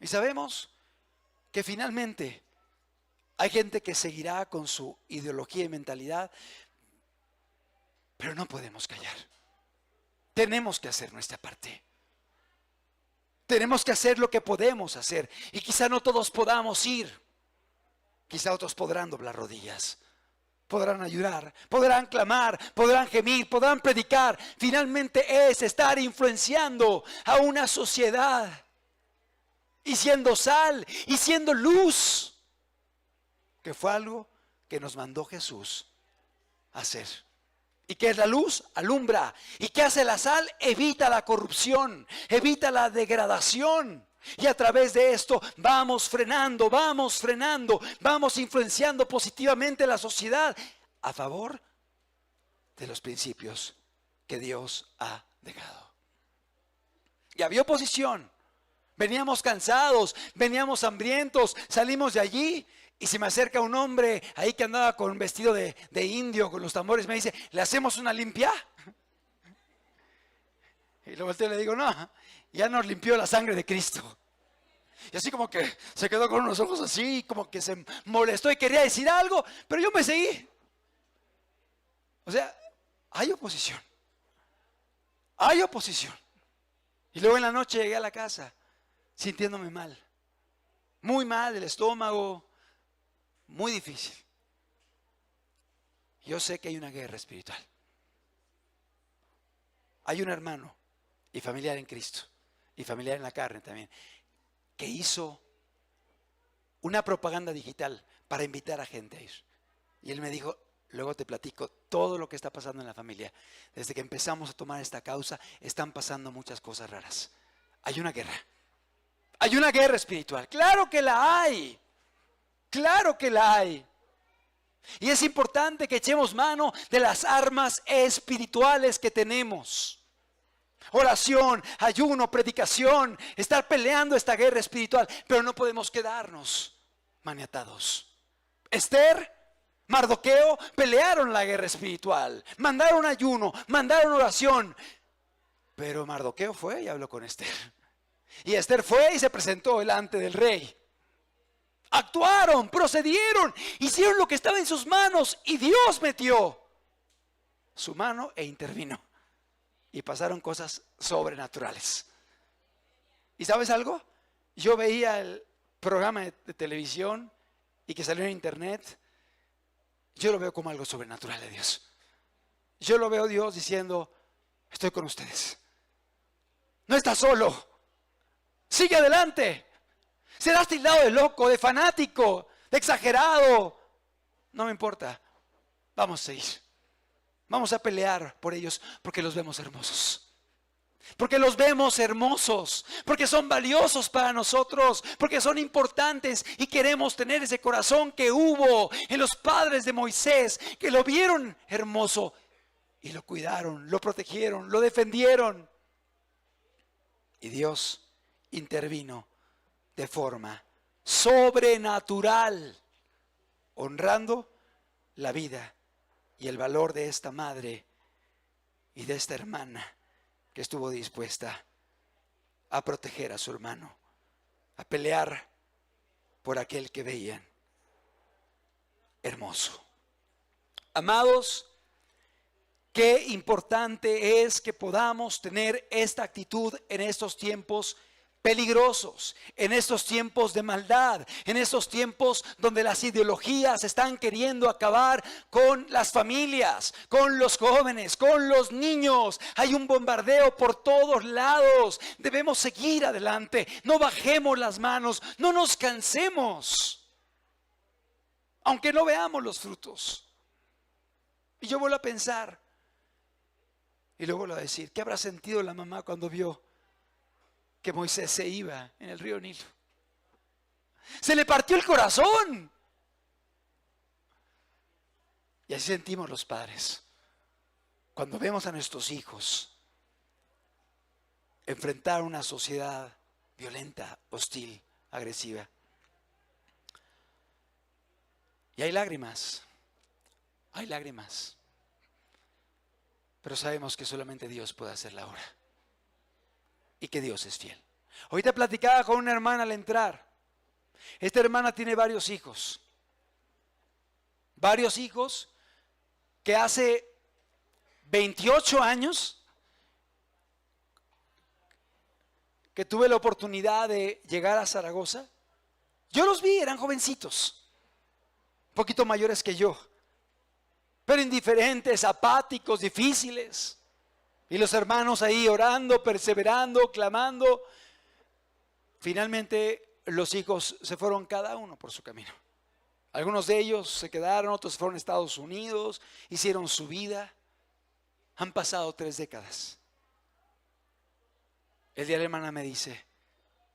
Y sabemos que finalmente hay gente que seguirá con su ideología y mentalidad, pero no podemos callar. Tenemos que hacer nuestra parte. Tenemos que hacer lo que podemos hacer. Y quizá no todos podamos ir. Quizá otros podrán doblar rodillas, podrán ayudar, podrán clamar, podrán gemir, podrán predicar. Finalmente es estar influenciando a una sociedad y siendo sal y siendo luz, que fue algo que nos mandó Jesús a hacer. ¿Y qué es la luz? Alumbra. ¿Y qué hace la sal? Evita la corrupción, evita la degradación. Y a través de esto vamos frenando, vamos influenciando positivamente la sociedad a favor de los principios que Dios ha dejado. Y había oposición. Veníamos cansados, veníamos hambrientos, salimos de allí y se me acerca un hombre ahí que andaba con un vestido de indio, con los tambores, me dice: ¿le hacemos una limpia? Y lo volteo y le digo: no, ya nos limpió la sangre de Cristo. Y así como que se quedó con unos ojos así, como que se molestó y quería decir algo, pero yo me seguí. O sea, hay oposición. Hay oposición. Y luego en la noche llegué a la casa sintiéndome mal, muy mal del estómago, muy difícil. Yo sé que hay una guerra espiritual. Hay un hermano y familiar en Cristo y familiar en la carne también, que hizo una propaganda digital para invitar a gente a ir. Y él me dijo: luego te platico todo lo que está pasando en la familia. Desde que empezamos a tomar esta causa, están pasando muchas cosas raras. Hay una guerra. Hay una guerra espiritual. Claro que la hay. Claro que la hay. Y es importante que echemos mano de las armas espirituales que tenemos. Oración, ayuno, predicación, estar peleando esta guerra espiritual. Pero no podemos quedarnos maniatados. Esther, Mardoqueo pelearon la guerra espiritual, mandaron ayuno, mandaron oración. Pero Mardoqueo fue y habló con Esther. Y Esther fue y se presentó delante del rey. Actuaron, procedieron, hicieron lo que estaba en sus manos y Dios metió su mano e intervino. Y pasaron cosas sobrenaturales. ¿Y sabes algo? Yo veía el programa de televisión y que salió en internet. Yo lo veo como algo sobrenatural de Dios. Yo lo veo Dios diciendo: estoy con ustedes. No estás solo. Sigue adelante. Serás tildado de loco, de fanático, de exagerado. No me importa. Vamos a seguir. Vamos a pelear por ellos porque los vemos hermosos. porque los vemos hermosos, porque son valiosos para nosotros, porque son importantes y queremos tener ese corazón que hubo en los padres de Moisés, que lo vieron hermoso y lo cuidaron, lo protegieron, lo defendieron. Y Dios intervino de forma sobrenatural, honrando la vida y el valor de esta madre y de esta hermana que estuvo dispuesta a proteger a su hermano, a pelear por aquel que veían hermoso. Amados, qué importante es que podamos tener esta actitud en estos tiempos peligrosos, en estos tiempos de maldad, en estos tiempos donde las ideologías están queriendo acabar con las familias, con los jóvenes, con los niños. Hay un bombardeo por todos lados. Debemos seguir adelante, no bajemos las manos, no nos cansemos, aunque no veamos los frutos. Y yo vuelvo a pensar, y luego vuelvo a decir, ¿qué habrá sentido la mamá cuando vio que Moisés se iba en el río Nilo? Se le partió el corazón. Y así sentimos los padres cuando vemos a nuestros hijos enfrentar una sociedad violenta, hostil, agresiva. Y hay lágrimas, pero sabemos que solamente Dios puede hacer la obra y que Dios es fiel. Ahorita platicaba con una hermana al entrar. Esta hermana tiene varios hijos que hace 28 años que tuve la oportunidad de llegar a Zaragoza. Yo los vi, eran jovencitos, un poquito mayores que yo, pero indiferentes, apáticos, difíciles. Y los hermanos ahí orando, perseverando, clamando. Finalmente los hijos se fueron cada uno por su camino. Algunos de ellos se quedaron, otros fueron a Estados Unidos, hicieron su vida. Han pasado 3 décadas. El día de la hermana me dice,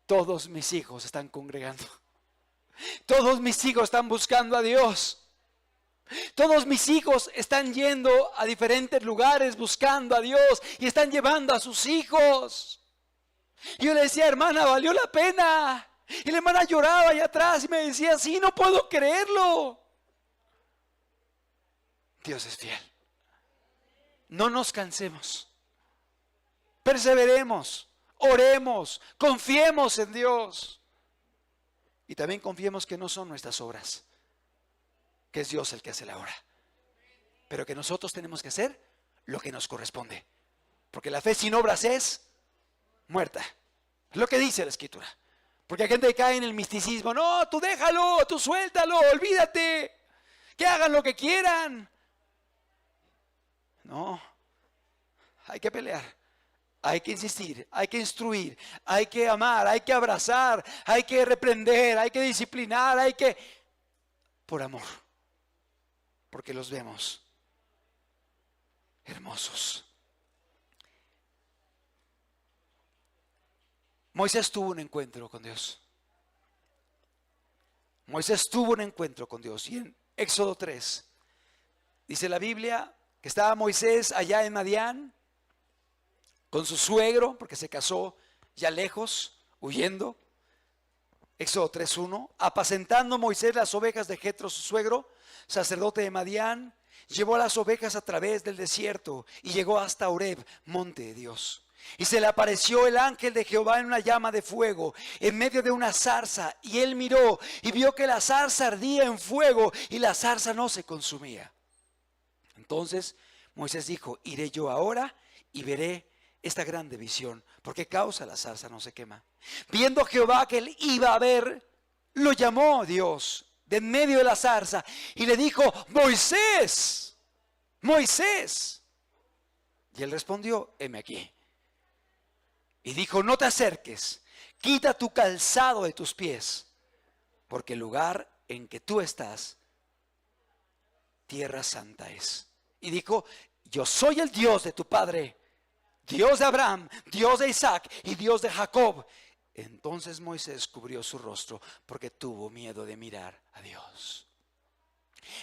todos mis hijos están congregando. Todos mis hijos están buscando a Dios. Todos mis hijos están yendo a diferentes lugares buscando a Dios y están llevando a sus hijos. Y yo le decía, hermana, valió la pena. Y la hermana lloraba allá atrás y me decía, sí, no puedo creerlo. Dios es fiel. No nos cansemos. Perseveremos, oremos, confiemos en Dios. Y también confiemos que no son nuestras obras, que es Dios el que hace la obra, pero que nosotros tenemos que hacer lo que nos corresponde, porque la fe sin obras es muerta. Es lo que dice la Escritura. Porque hay gente que cae en el misticismo. No, tú déjalo, tú suéltalo, olvídate, que hagan lo que quieran. No, hay que pelear, hay que insistir, hay que instruir, hay que amar, hay que abrazar, hay que reprender, hay que disciplinar, hay que, por amor, porque los vemos hermosos. Moisés tuvo un encuentro con Dios. Moisés tuvo un encuentro con Dios. Y en Éxodo 3 dice la Biblia que estaba Moisés allá en Madián con su suegro, porque se casó ya lejos, huyendo. Éxodo 3:1, apacentando Moisés las ovejas de Jetro, su suegro, sacerdote de Madián, llevó las ovejas a través del desierto y llegó hasta Horeb, monte de Dios. Y se le apareció el ángel de Jehová en una llama de fuego, en medio de una zarza, y él miró y vio que la zarza ardía en fuego y la zarza no se consumía. Entonces Moisés dijo, iré yo ahora y veré esta grande visión, porque causa la zarza no se quema. Viendo Jehová que él iba a ver, lo llamó Dios de en medio de la zarza y le dijo, Moisés, Moisés. Y él respondió, heme aquí. Y dijo, no te acerques, quita tu calzado de tus pies, porque el lugar en que tú estás, tierra santa es. Y dijo, yo soy el Dios de tu padre, Dios de Abraham, Dios de Isaac y Dios de Jacob. Entonces Moisés cubrió su rostro porque tuvo miedo de mirar a Dios.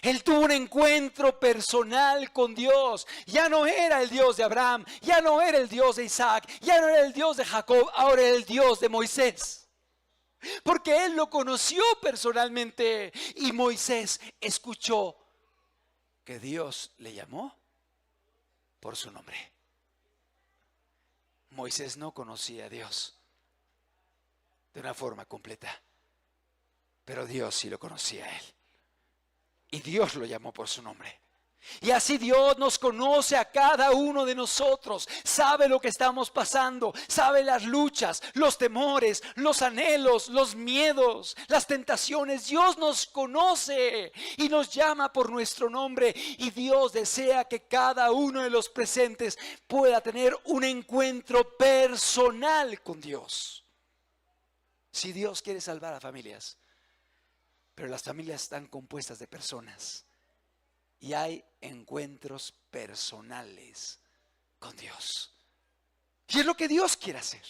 Él tuvo un encuentro personal con Dios. Ya no era el Dios de Abraham, ya no era el Dios de Isaac, ya no era el Dios de Jacob, ahora era el Dios de Moisés. Porque él lo conoció personalmente y Moisés escuchó que Dios le llamó por su nombre. Moisés no conocía a Dios de una forma completa, pero Dios sí lo conocía a él. Y Dios lo llamó por su nombre. Y así Dios nos conoce a cada uno de nosotros. Sabe lo que estamos pasando. Sabe las luchas, los temores, los anhelos, los miedos, las tentaciones. Dios nos conoce y nos llama por nuestro nombre. Y Dios desea que cada uno de los presentes pueda tener un encuentro personal con Dios. Si Dios quiere salvar a familias, pero las familias están compuestas de personas. Y hay encuentros personales con Dios. Y es lo que Dios quiere hacer.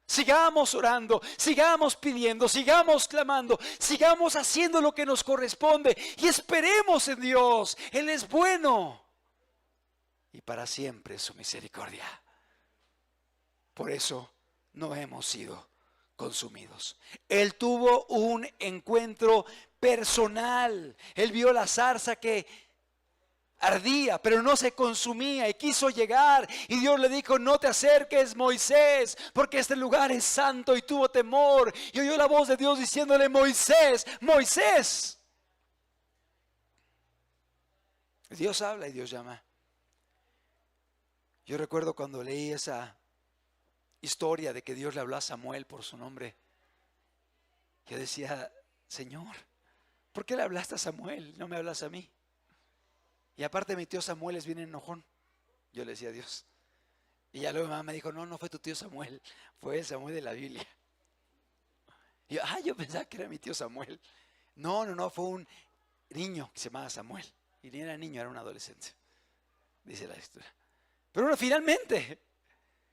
Sigamos orando, sigamos pidiendo, sigamos clamando, sigamos haciendo lo que nos corresponde. Y esperemos en Dios. Él es bueno. Y para siempre es su misericordia. Por eso no hemos sido consumidos. Él tuvo un encuentro personal. Él vio la zarza que ardía, pero no se consumía y quiso llegar. Y Dios le dijo: no te acerques, Moisés, porque este lugar es santo. Y tuvo temor y oyó la voz de Dios diciéndole: Moisés, Moisés. Dios habla y Dios llama. Yo recuerdo cuando leí esa historia de que Dios le habló a Samuel por su nombre. Yo decía: Señor, ¿por qué le hablaste a Samuel? No me hablas a mí. Y aparte mi tío Samuel es bien enojón. Yo le decía a Dios. Y ya luego mi mamá me dijo: no fue tu tío Samuel, fue el Samuel de la Biblia. Y yo pensaba que era mi tío Samuel. No, fue un niño que se llamaba Samuel. Y ni era niño, era un adolescente, dice la escritura. Pero bueno, finalmente,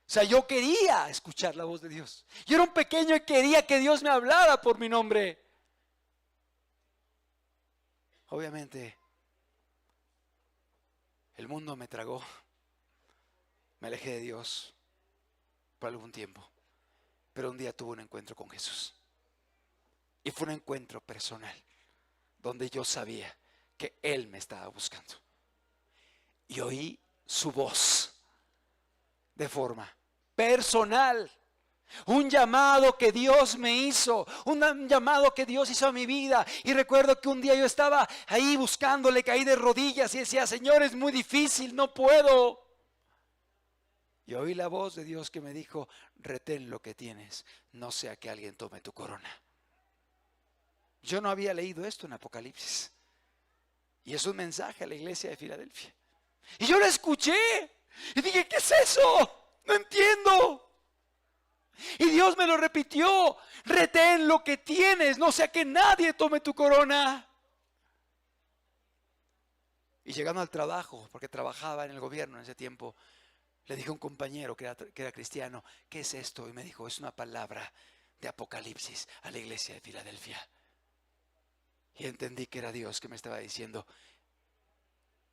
o sea, yo quería escuchar la voz de Dios. Yo era un pequeño y quería que Dios me hablara por mi nombre. Obviamente, el mundo me tragó. Me alejé de Dios por algún tiempo. Pero un día tuve un encuentro con Jesús. Y fue un encuentro personal, donde yo sabía que Él me estaba buscando. Y oí su voz de forma personal. Un llamado que Dios me hizo, un llamado que Dios hizo a mi vida. Y recuerdo que un día yo estaba ahí buscándole, caí de rodillas y decía: Señor, es muy difícil, no puedo. Y oí la voz de Dios que me dijo: retén lo que tienes, no sea que alguien tome tu corona. Yo no había leído esto en Apocalipsis. Y es un mensaje a la iglesia de Filadelfia. Y yo lo escuché y dije: ¿qué es eso? No entiendo. Y Dios me lo repitió: retén lo que tienes, no sea que nadie tome tu corona. Y llegando al trabajo, porque trabajaba en el gobierno en ese tiempo, le dije a un compañero que era cristiano: ¿qué es esto? Y me dijo: es una palabra de Apocalipsis a la iglesia de Filadelfia. Y entendí que era Dios que me estaba diciendo: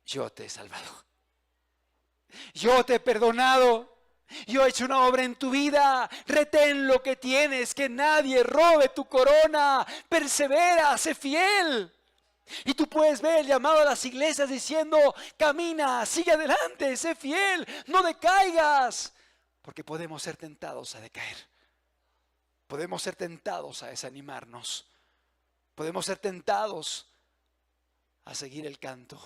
yo te he salvado, yo te he perdonado, yo he hecho una obra en tu vida. Retén lo que tienes, que nadie robe tu corona. Persevera, sé fiel. Y tú puedes ver el llamado a las iglesias diciendo: camina, sigue adelante, sé fiel, no decaigas. Porque podemos ser tentados a decaer. Podemos ser tentados a desanimarnos. Podemos ser tentados a seguir el canto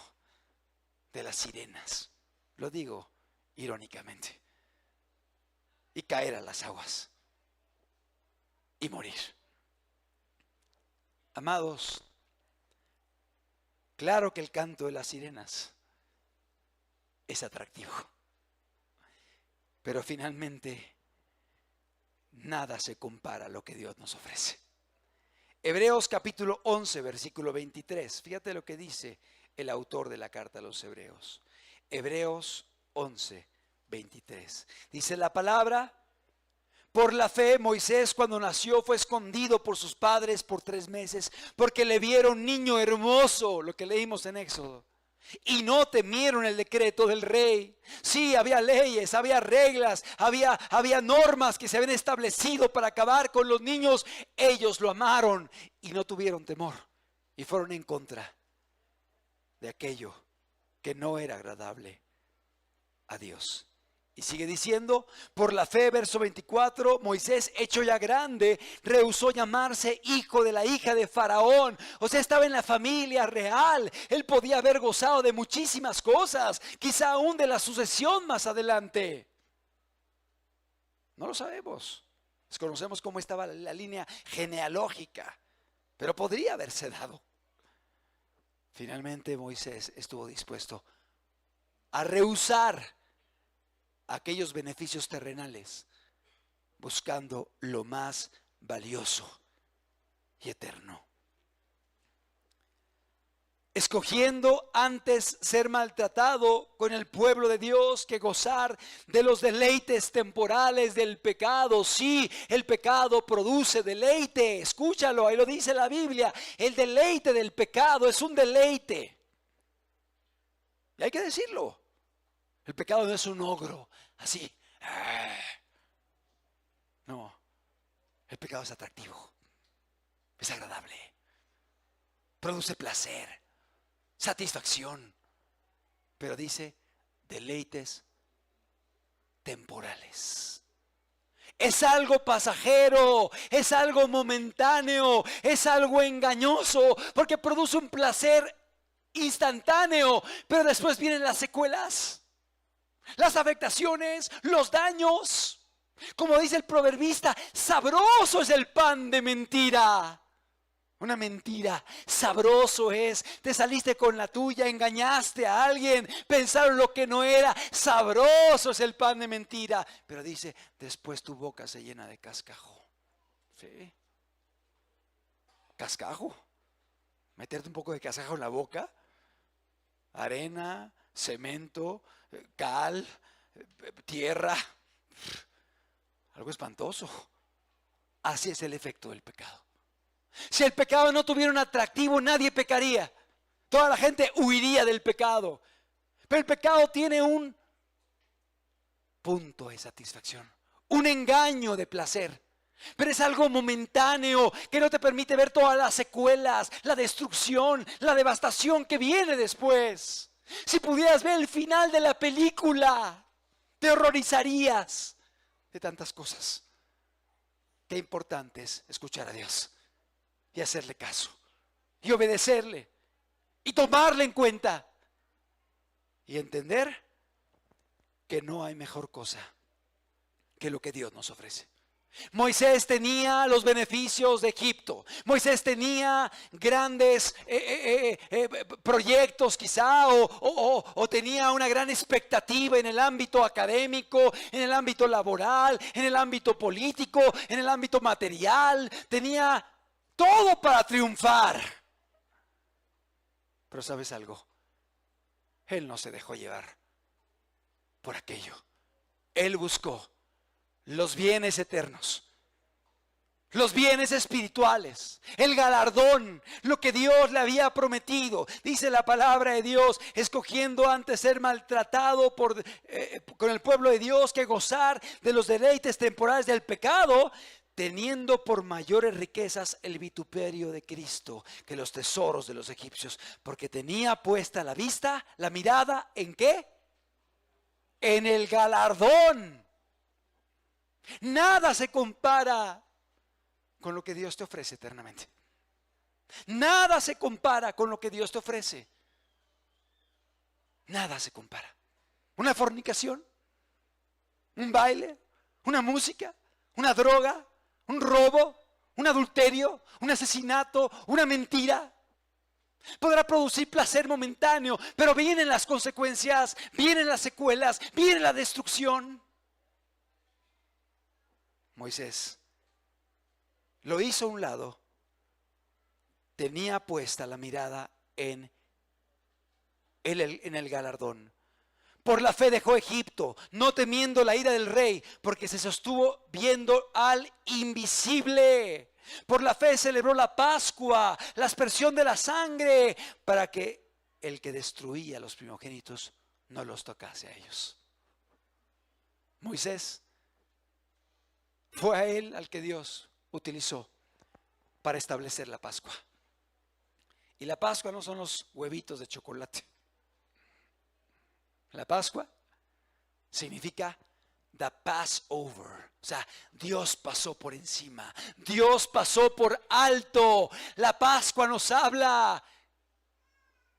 de las sirenas. Lo digo irónicamente. Y caer a las aguas. Y morir. Amados, claro que el canto de las sirenas es atractivo. Pero finalmente nada se compara a lo que Dios nos ofrece. Hebreos capítulo 11, versículo 23. Fíjate lo que dice el autor de la carta a los Hebreos. Hebreos 11, 23. Dice la palabra: por la fe, Moisés cuando nació fue escondido por sus padres por 3 meses, porque le vieron niño hermoso, lo que leímos en Éxodo, y no temieron el decreto del rey. Sí, había leyes, había reglas, había normas que se habían establecido para acabar con los niños. Ellos lo amaron y no tuvieron temor, y fueron en contra de aquello que no era agradable a Dios. Y sigue diciendo: por la fe, verso 24, Moisés, hecho ya grande, rehusó llamarse hijo de la hija de Faraón. O sea, estaba en la familia real. Él podía haber gozado de muchísimas cosas, quizá aún de la sucesión más adelante. No lo sabemos. Desconocemos cómo estaba la línea genealógica, pero podría haberse dado. Finalmente Moisés estuvo dispuesto a rehusar aquellos beneficios terrenales, buscando lo más valioso y eterno. Escogiendo antes ser maltratado con el pueblo de Dios que gozar de los deleites temporales del pecado. Sí, el pecado produce deleite. Escúchalo, ahí lo dice la Biblia. El deleite del pecado es un deleite. Y hay que decirlo. El pecado no es un ogro, así. No, el pecado es atractivo, es agradable, produce placer, satisfacción, pero dice deleites temporales. Es algo pasajero, es algo momentáneo, es algo engañoso, porque produce un placer instantáneo, pero después vienen las secuelas. Las afectaciones, los daños. Como dice el proverbista, sabroso es el pan de mentira. Una mentira, sabroso es. Te saliste con la tuya, engañaste a alguien, pensaron lo que no era. Sabroso es el pan de mentira. Pero dice, después tu boca se llena de cascajo. ¿Sí? Cascajo. Meterte un poco de cascajo en la boca. Arena, cemento, cal, tierra, algo espantoso. Así es el efecto del pecado. Si el pecado no tuviera un atractivo, nadie pecaría. Toda la gente huiría del pecado. Pero el pecado tiene un punto de satisfacción, un engaño de placer. Pero es algo momentáneo que no te permite ver todas las secuelas, la destrucción, la devastación que viene después. Si pudieras ver el final de la película, te horrorizarías de tantas cosas. Qué importante es escuchar a Dios y hacerle caso y obedecerle y tomarle en cuenta y entender que no hay mejor cosa que lo que Dios nos ofrece. Moisés tenía los beneficios de Egipto. Moisés tenía grandes proyectos quizá o tenía una gran expectativa en el ámbito académico, en el ámbito laboral, en el ámbito político, en el ámbito material. Tenía todo para triunfar. Pero ¿sabes algo? Él no se dejó llevar por aquello. Él buscó los bienes eternos, los bienes espirituales, el galardón, lo que Dios le había prometido. Dice la palabra de Dios, escogiendo antes ser maltratado con el pueblo de Dios que gozar de los deleites temporales del pecado, teniendo por mayores riquezas el vituperio de Cristo que los tesoros de los egipcios, porque tenía puesta la vista, la mirada, ¿en qué? En el galardón. Nada se compara con lo que Dios te ofrece eternamente. Nada se compara con lo que Dios te ofrece. Nada se compara. Una fornicación, un baile, una música, una droga, un robo, un adulterio, un asesinato, una mentira. Podrá producir placer momentáneo, pero vienen las consecuencias, vienen las secuelas, viene la destrucción. Moisés lo hizo a un lado, tenía puesta la mirada en el galardón, Por la fe dejó Egipto, no temiendo la ira del rey, porque se sostuvo viendo al invisible. Por la fe celebró la Pascua, la aspersión de la sangre, para que el que destruía a los primogénitos no los tocase a ellos. Moisés fue a él al que Dios utilizó para establecer la Pascua. Y la Pascua no son los huevitos de chocolate. La Pascua significa the Passover. O sea, Dios pasó por encima. Dios pasó por alto. La Pascua nos habla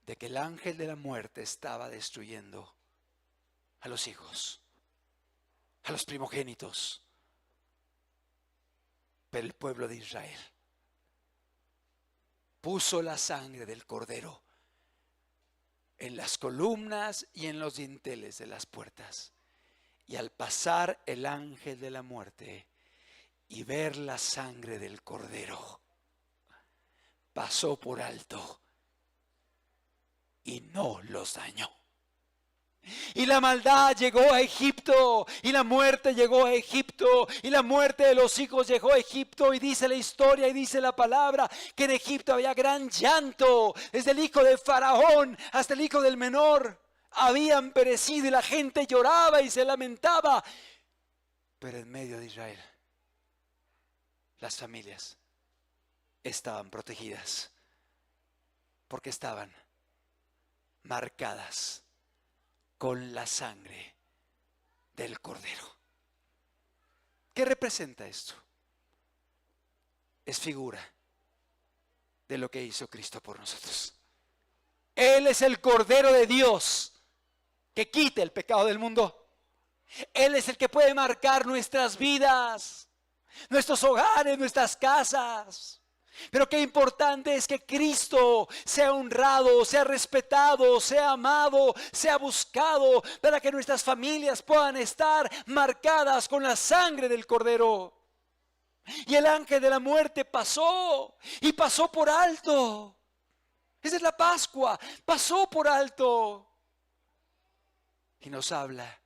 de que el ángel de la muerte estaba destruyendo a los hijos, a los primogénitos. Pero el pueblo de Israel puso la sangre del cordero en las columnas y en los dinteles de las puertas. Y al pasar el ángel de la muerte y ver la sangre del cordero, pasó por alto y no los dañó. Y la maldad llegó a Egipto, y la muerte llegó a Egipto, y la muerte de los hijos llegó a Egipto. Y dice la historia y dice la palabra que en Egipto había gran llanto, desde el hijo de Faraón hasta el hijo del menor. Habían perecido y la gente lloraba y se lamentaba. Pero en medio de Israel, las familias estaban protegidas, porque estaban marcadas con la sangre del cordero. ¿Qué representa esto? Es figura de lo que hizo Cristo por nosotros. Él es el Cordero de Dios que quita el pecado del mundo. Él es el que puede marcar nuestras vidas, nuestros hogares, nuestras casas. Pero qué importante es que Cristo sea honrado, sea respetado, sea amado, sea buscado, para que nuestras familias puedan estar marcadas con la sangre del Cordero. Y el ángel de la muerte pasó, y pasó por alto. Esa es la Pascua, pasó por alto. Y nos habla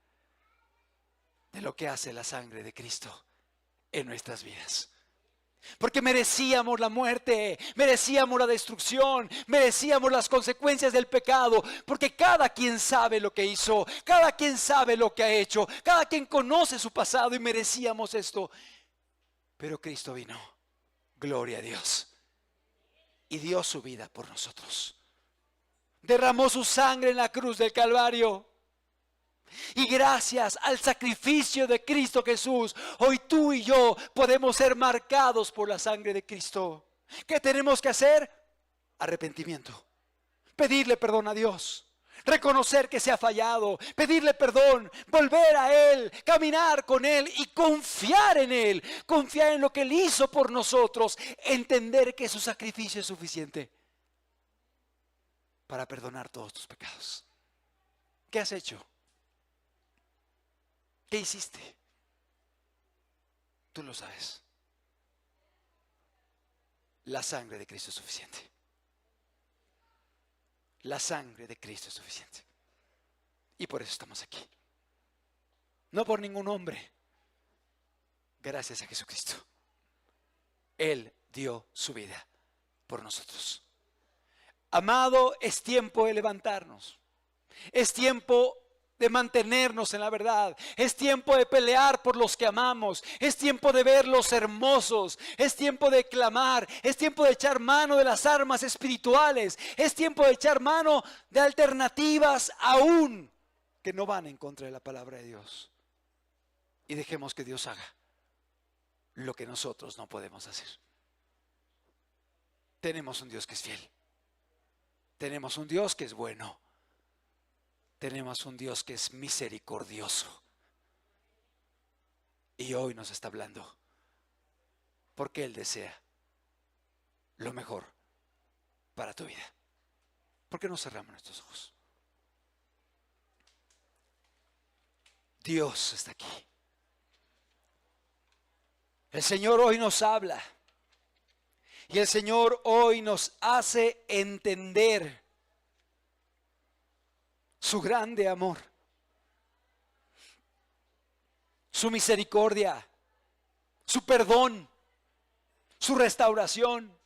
de lo que hace la sangre de Cristo en nuestras vidas. Porque merecíamos la muerte, merecíamos la destrucción, merecíamos las consecuencias del pecado. Porque cada quien sabe lo que hizo, cada quien sabe lo que ha hecho, cada quien conoce su pasado y merecíamos esto. Pero Cristo vino, gloria a Dios, y dio su vida por nosotros. Derramó su sangre en la cruz del Calvario. Y gracias al sacrificio de Cristo Jesús, hoy tú y yo podemos ser marcados por la sangre de Cristo. ¿Qué tenemos que hacer? Arrepentimiento. Pedirle perdón a Dios. Reconocer que se ha fallado. Pedirle perdón. Volver a Él. Caminar con Él y confiar en Él. Confiar en lo que Él hizo por nosotros. Entender que su sacrificio es suficiente para perdonar todos tus pecados. ¿Qué has hecho? ¿Qué hiciste? Tú lo sabes. La sangre de Cristo es suficiente. La sangre de Cristo es suficiente. Y por eso estamos aquí. No por ningún hombre. Gracias a Jesucristo. Él dio su vida por nosotros. Amado, es tiempo de levantarnos. Es tiempo de mantenernos en la verdad. Es tiempo de pelear por los que amamos. Es tiempo de verlos hermosos. Es tiempo de clamar. Es tiempo de echar mano de las armas espirituales. Es tiempo de echar mano de alternativas aún que no van en contra de la palabra de Dios. Y dejemos que Dios haga lo que nosotros no podemos hacer. Tenemos un Dios que es fiel. Tenemos un Dios que es bueno. Tenemos un Dios que es misericordioso. Y hoy nos está hablando porque Él desea lo mejor para tu vida. ¿Por qué no cerramos nuestros ojos? Dios está aquí. El Señor hoy nos habla. Y el Señor hoy nos hace entender su grande amor. su misericordia, su perdón, su restauración.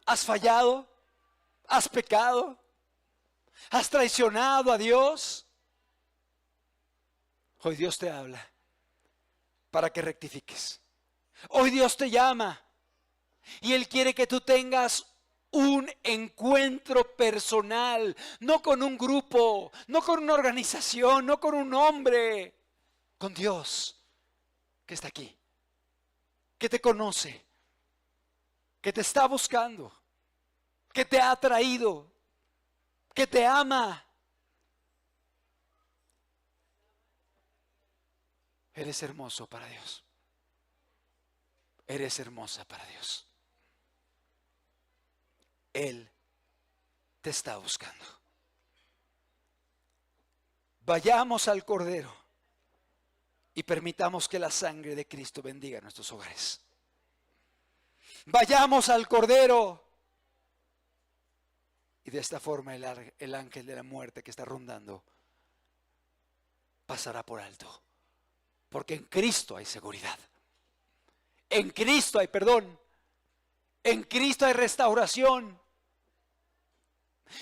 ¿Has fallado? ¿Has pecado? ¿Has traicionado a Dios? Hoy Dios te habla para que rectifiques. Hoy Dios te llama y Él quiere que tú tengas un encuentro personal, no con un grupo, no con una organización, no con un hombre, con Dios que está aquí, que te conoce, que te está buscando, que te ha traído, que te ama. Eres hermoso para Dios. Eres hermosa para Dios. Él te está buscando. Vayamos al Cordero y permitamos que la sangre de Cristo bendiga nuestros hogares. Vayamos al Cordero y de esta forma el ángel de la muerte que está rondando pasará por alto. Porque en Cristo hay seguridad. En Cristo hay perdón. En Cristo hay restauración.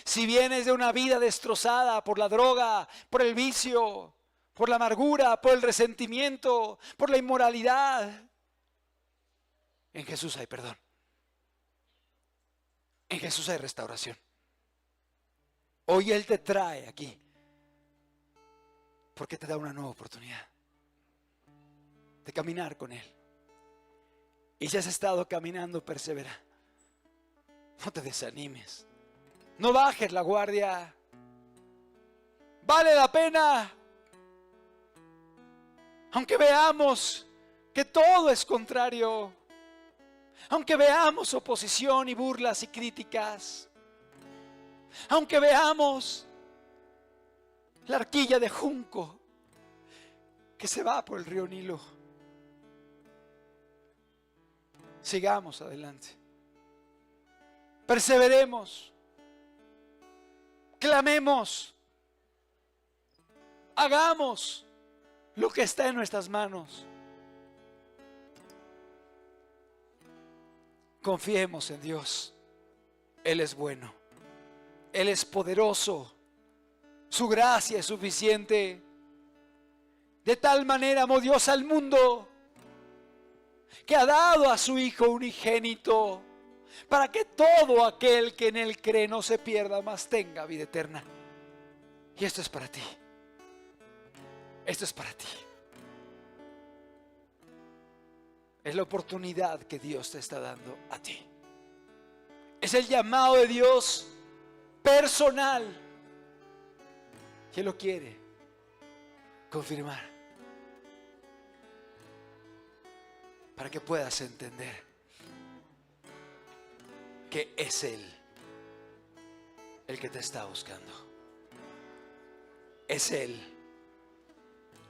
Si vienes de una vida destrozada por la droga, por el vicio, por la amargura, por el resentimiento, por la inmoralidad, en Jesús hay perdón. En Jesús hay restauración. Hoy Él te trae aquí porque te da una nueva oportunidad de caminar con Él. Y si has estado caminando, persevera. No te desanimes. No bajes la guardia. Vale la pena. Aunque veamos que todo es contrario. Aunque veamos oposición y burlas y críticas. Aunque veamos la arquilla de junco que se va por el río Nilo. Sigamos adelante. Perseveremos. Clamemos. Hagamos lo que está en nuestras manos. Confiemos en Dios. Él es bueno. Él es poderoso. Su gracia es suficiente. De tal manera amó Dios al mundo que ha dado a su Hijo unigénito para que todo aquel que en Él cree no se pierda, mas tenga vida eterna. Y esto es para ti. Esto es para ti. Es la oportunidad que Dios te está dando a ti. Es el llamado de Dios personal. Y Él lo quiere confirmar para que puedas entender que es Él el que te está buscando. Es Él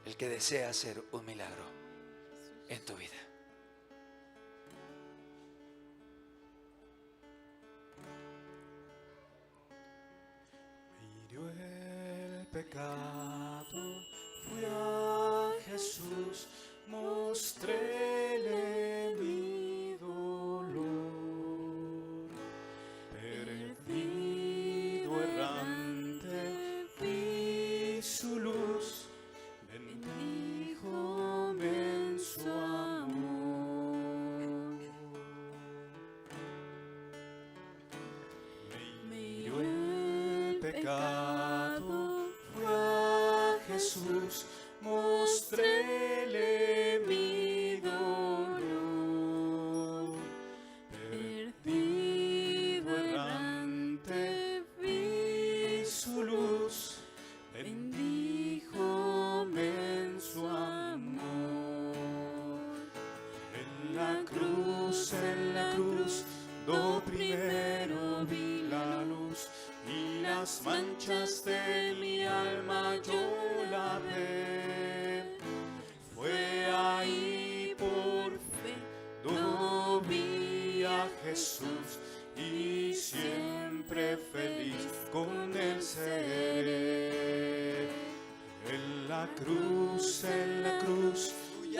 el que desea hacer un milagro en tu vida. Hirió el pecado, fui a Jesús, mostréle mi dolor. Perdido errante, vi su luz, bendíjome en su amor. Me hirió el pecado, fui a Jesús, mostréle mi dolor. Perdido errante, vi su luz, bendíjome en su amor. En la cruz, do primero vi la luz, y las manchas de mi alma yo lavé. Fue ahí por fe, do vi a Jesús, y siempre feliz con Él seré. En la cruz, fui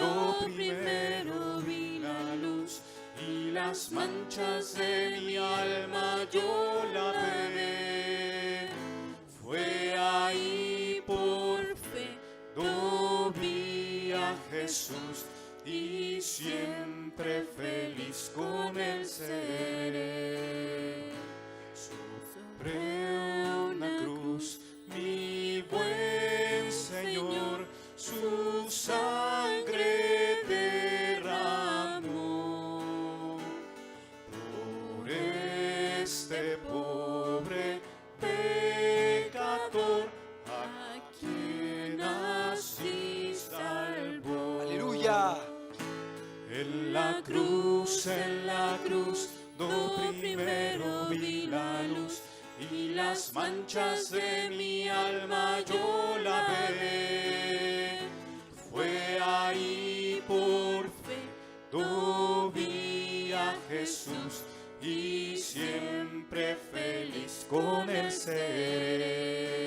este pobre pecador, a quien así salvó. Aleluya. En la cruz, do primero vi la luz, y las manchas de mi alma yo lavé. Fue ahí por fe, do vi a Jesús, y siempre feliz con él seré.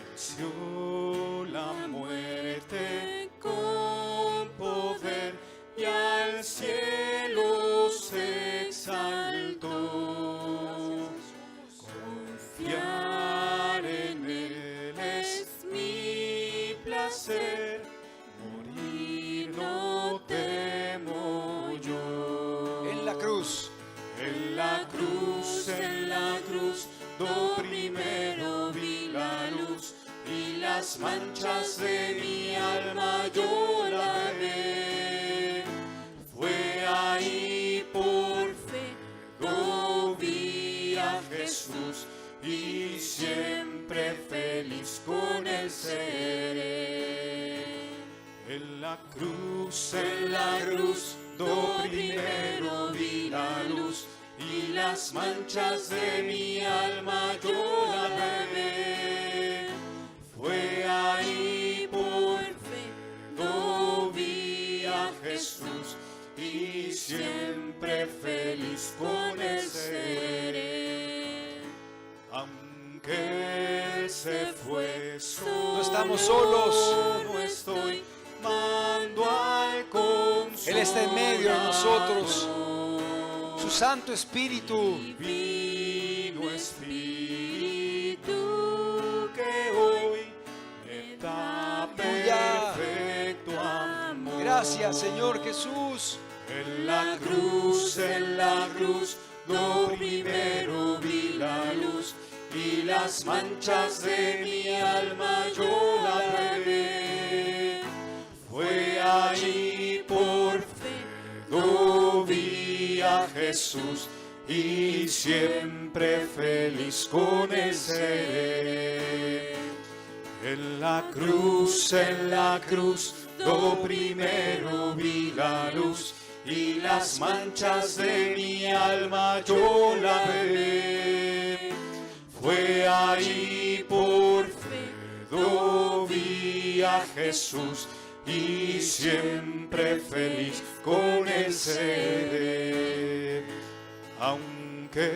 Venció la muerte con poder, y al cielo se exaltó. Confiar en él es mi placer, morir no temo yo. En la cruz. En la cruz, do primero vi la luz, y las manchas de mi alma yo lavé. Fue ahí por fe, do vi a Jesús, y siempre feliz con él seré. En la cruz, do primero vi la luz, y las manchas de mi alma yo lavé. Fue ahí por fe, do vi a Jesús, y siempre feliz con él seré. Aunque él se fue, No estamos solos. no estoy, mando al Consolador. Él está en medio de nosotros. Su Santo Espíritu. Divino Espíritu, que hoy me da perfecto amor. Gracias, Señor Jesús. En la cruz, do primero vi la luz, y las manchas de mi alma yo lavé. Fue allí por fe, do vi a Jesús, y siempre feliz con él seré. En la cruz, do primero vi la luz, y las manchas de mi alma yo lavé. Fue ahí por fe, do vi a Jesús, y siempre feliz con él seré. Aunque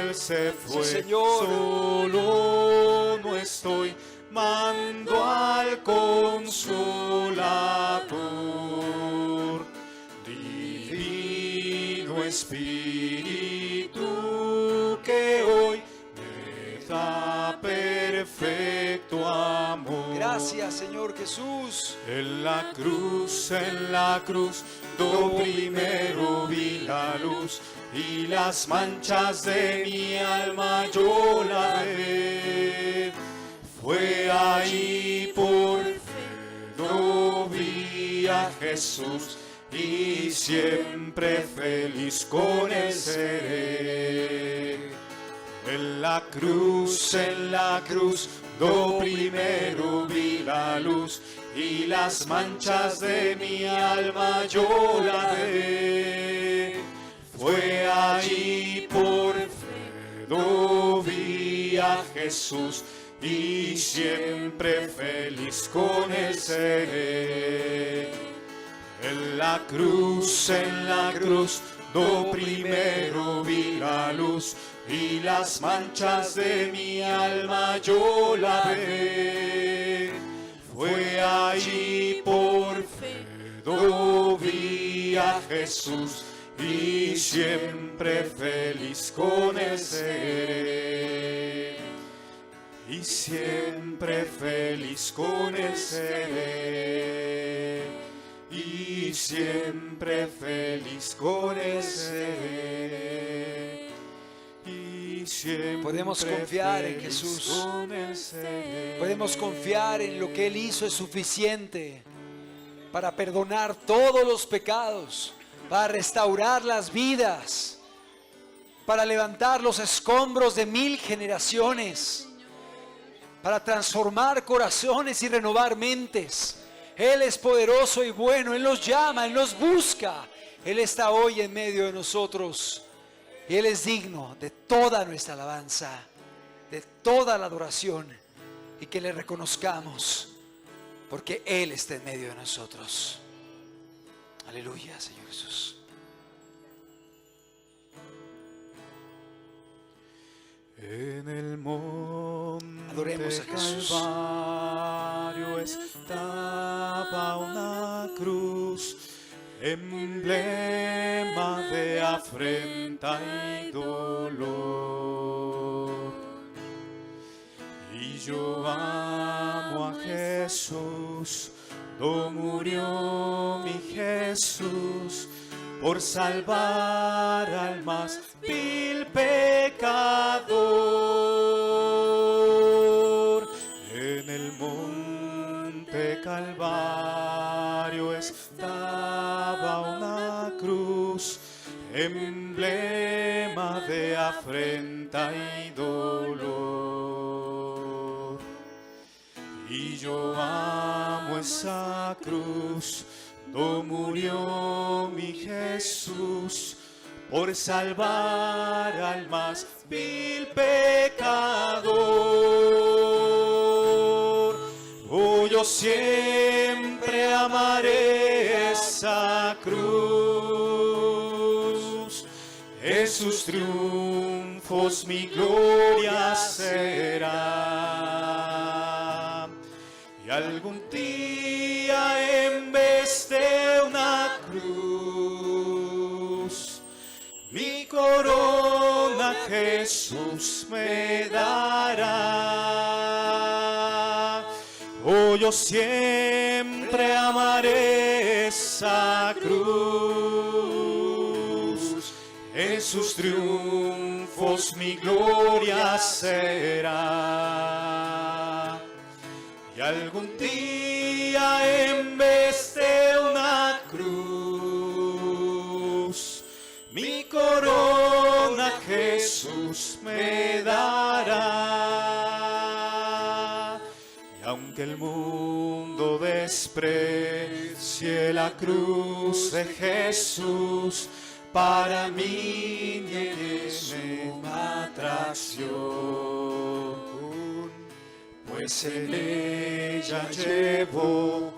él se fue, Sí, Señor. solo no estoy, mando al Consolador. Divino Espíritu, que hoy me da perfecto amor. Gracias, Señor Jesús. En la cruz, do primero vi la luz, y las manchas de mi alma yo lavé. Fue ahí por fe, do vi a Jesús, y siempre feliz con él seré. En la cruz, do primero vi la luz, y las manchas de mi alma yo lavé. Fue ahí por fe, do vi a Jesús, y siempre feliz con él seré. En la cruz, do primero vi la luz, y las manchas de mi alma yo lavé. Fue allí por fe, do vi a Jesús, y siempre feliz con él seré. Y siempre feliz con él seré. Y siempre feliz con él seré. Y siempre Podemos confiar en feliz Jesús. con él seré. Podemos confiar en lo que Él hizo es suficiente para perdonar todos los pecados, para restaurar las vidas. para levantar los escombros de 1000 generaciones, para transformar corazones y renovar mentes. Él es poderoso y bueno, Él nos llama, Él nos busca. Él está hoy en medio de nosotros. Y Él es digno de toda nuestra alabanza, de toda la adoración, y que le reconozcamos, porque Él está en medio de nosotros. Aleluya, Señor Jesús. En el monte Adoremos a Jesús. Calvario estaba una cruz, emblema de afrenta y dolor. Y yo amo a Jesús, no murió mi Jesús, por salvar al más vil pecador. En el monte Calvario estaba una cruz, emblema de afrenta y dolor. Y yo amo esa cruz, no murió mi Jesús, por salvar al más vil pecador. Oh, yo siempre amaré esa cruz, en sus triunfos mi gloria será. Y algún día en vez de una cruz, mi corona Jesús me dará. Oh, yo siempre amaré esa cruz, en sus triunfos mi gloria será. Y algún día en vez de una cruz, mi corona Jesús me dará. Y aunque el mundo desprecie la cruz de Jesús, para mí tiene suma atracción, pues en ella llevo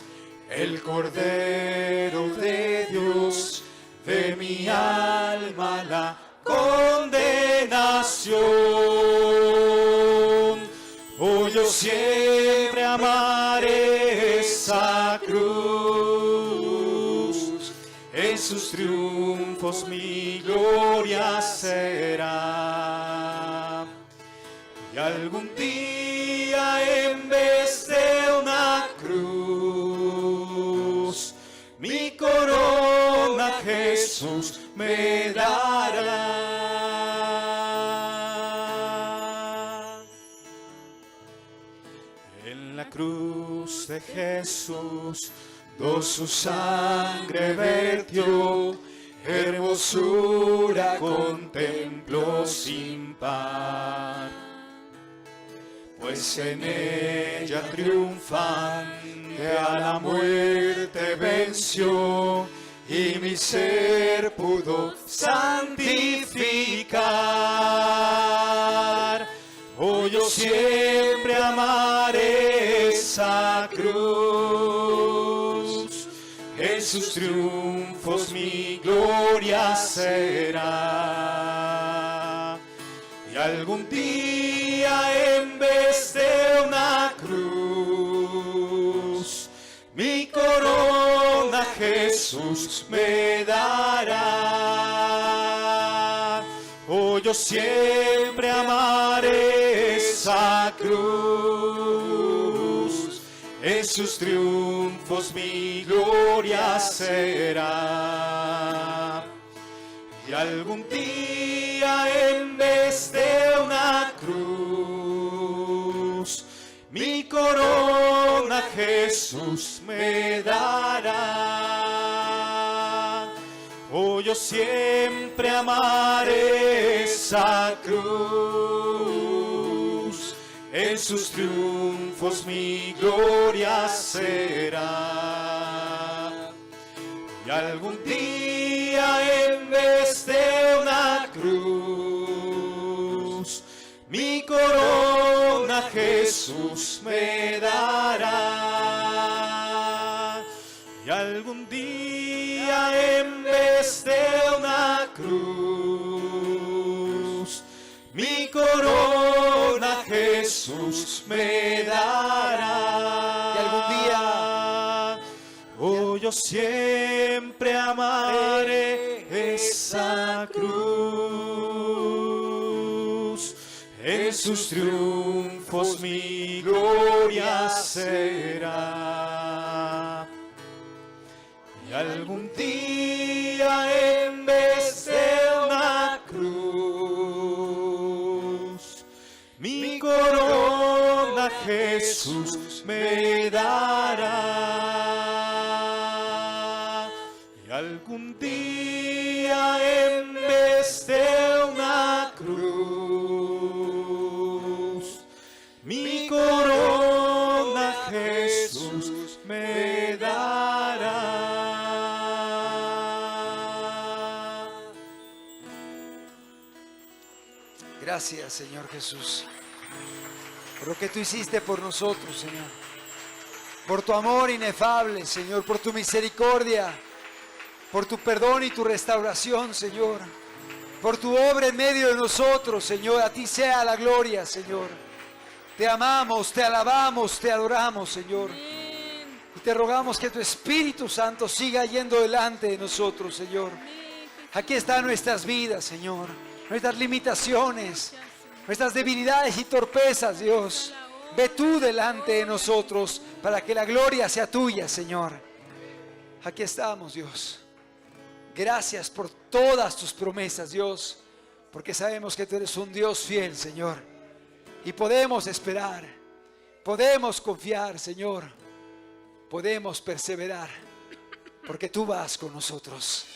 el Cordero de Dios, de mi alma la condenación. Oh, yo siempre amaré esa cruz, en sus triunfos mi gloria será. Y algún día en vez de una cruz, mi corona Jesús me dará. En la cruz de Jesús, su sangre vertió, hermosura contempló sin par. Pues en ella triunfante a la muerte venció, y mi ser pudo santificar. Oh, yo siempre amaré esa cruz, en sus triunfos mi gloria será. Y algún día en vez de una cruz, mi corona Jesús me dará. Oh, yo siempre amaré esa cruz, en sus triunfos mi gloria será. Y algún día en vez de una cruz, mi corona Jesús me dará. Oh, Oh, yo siempre amaré esa cruz, en sus triunfos mi gloria será. Y algún día en vez de una cruz, mi corona Jesús me dará. Y algún día en vez de una cruz, mi corona Jesús me dará. Y algún día, oh, yo siempre amaré esa cruz, en sus triunfos mi gloria será. Y algún día en vez de una cruz, mi corona Jesús me dará. Y algún día en vez de una cruz, mi corona Jesús me dará. gracias, Señor Jesús, por lo que tú hiciste por nosotros, Señor. Por tu amor inefable, Señor, por tu misericordia, por tu perdón y tu restauración, Señor. Por tu obra en medio de nosotros, Señor. A ti sea la gloria, Señor. Te amamos, te alabamos, te adoramos, Señor. Y te rogamos que tu Espíritu Santo siga yendo delante de nosotros, Señor. Aquí están nuestras vidas, Señor. Nuestras limitaciones, nuestras debilidades y torpezas, Dios. Ve tú delante de nosotros para que la gloria sea tuya, Señor. Aquí estamos, Dios. Gracias por todas tus promesas, Dios, porque sabemos que tú eres un Dios fiel, Señor. Y podemos esperar, podemos confiar, Señor. Podemos perseverar, porque tú vas con nosotros.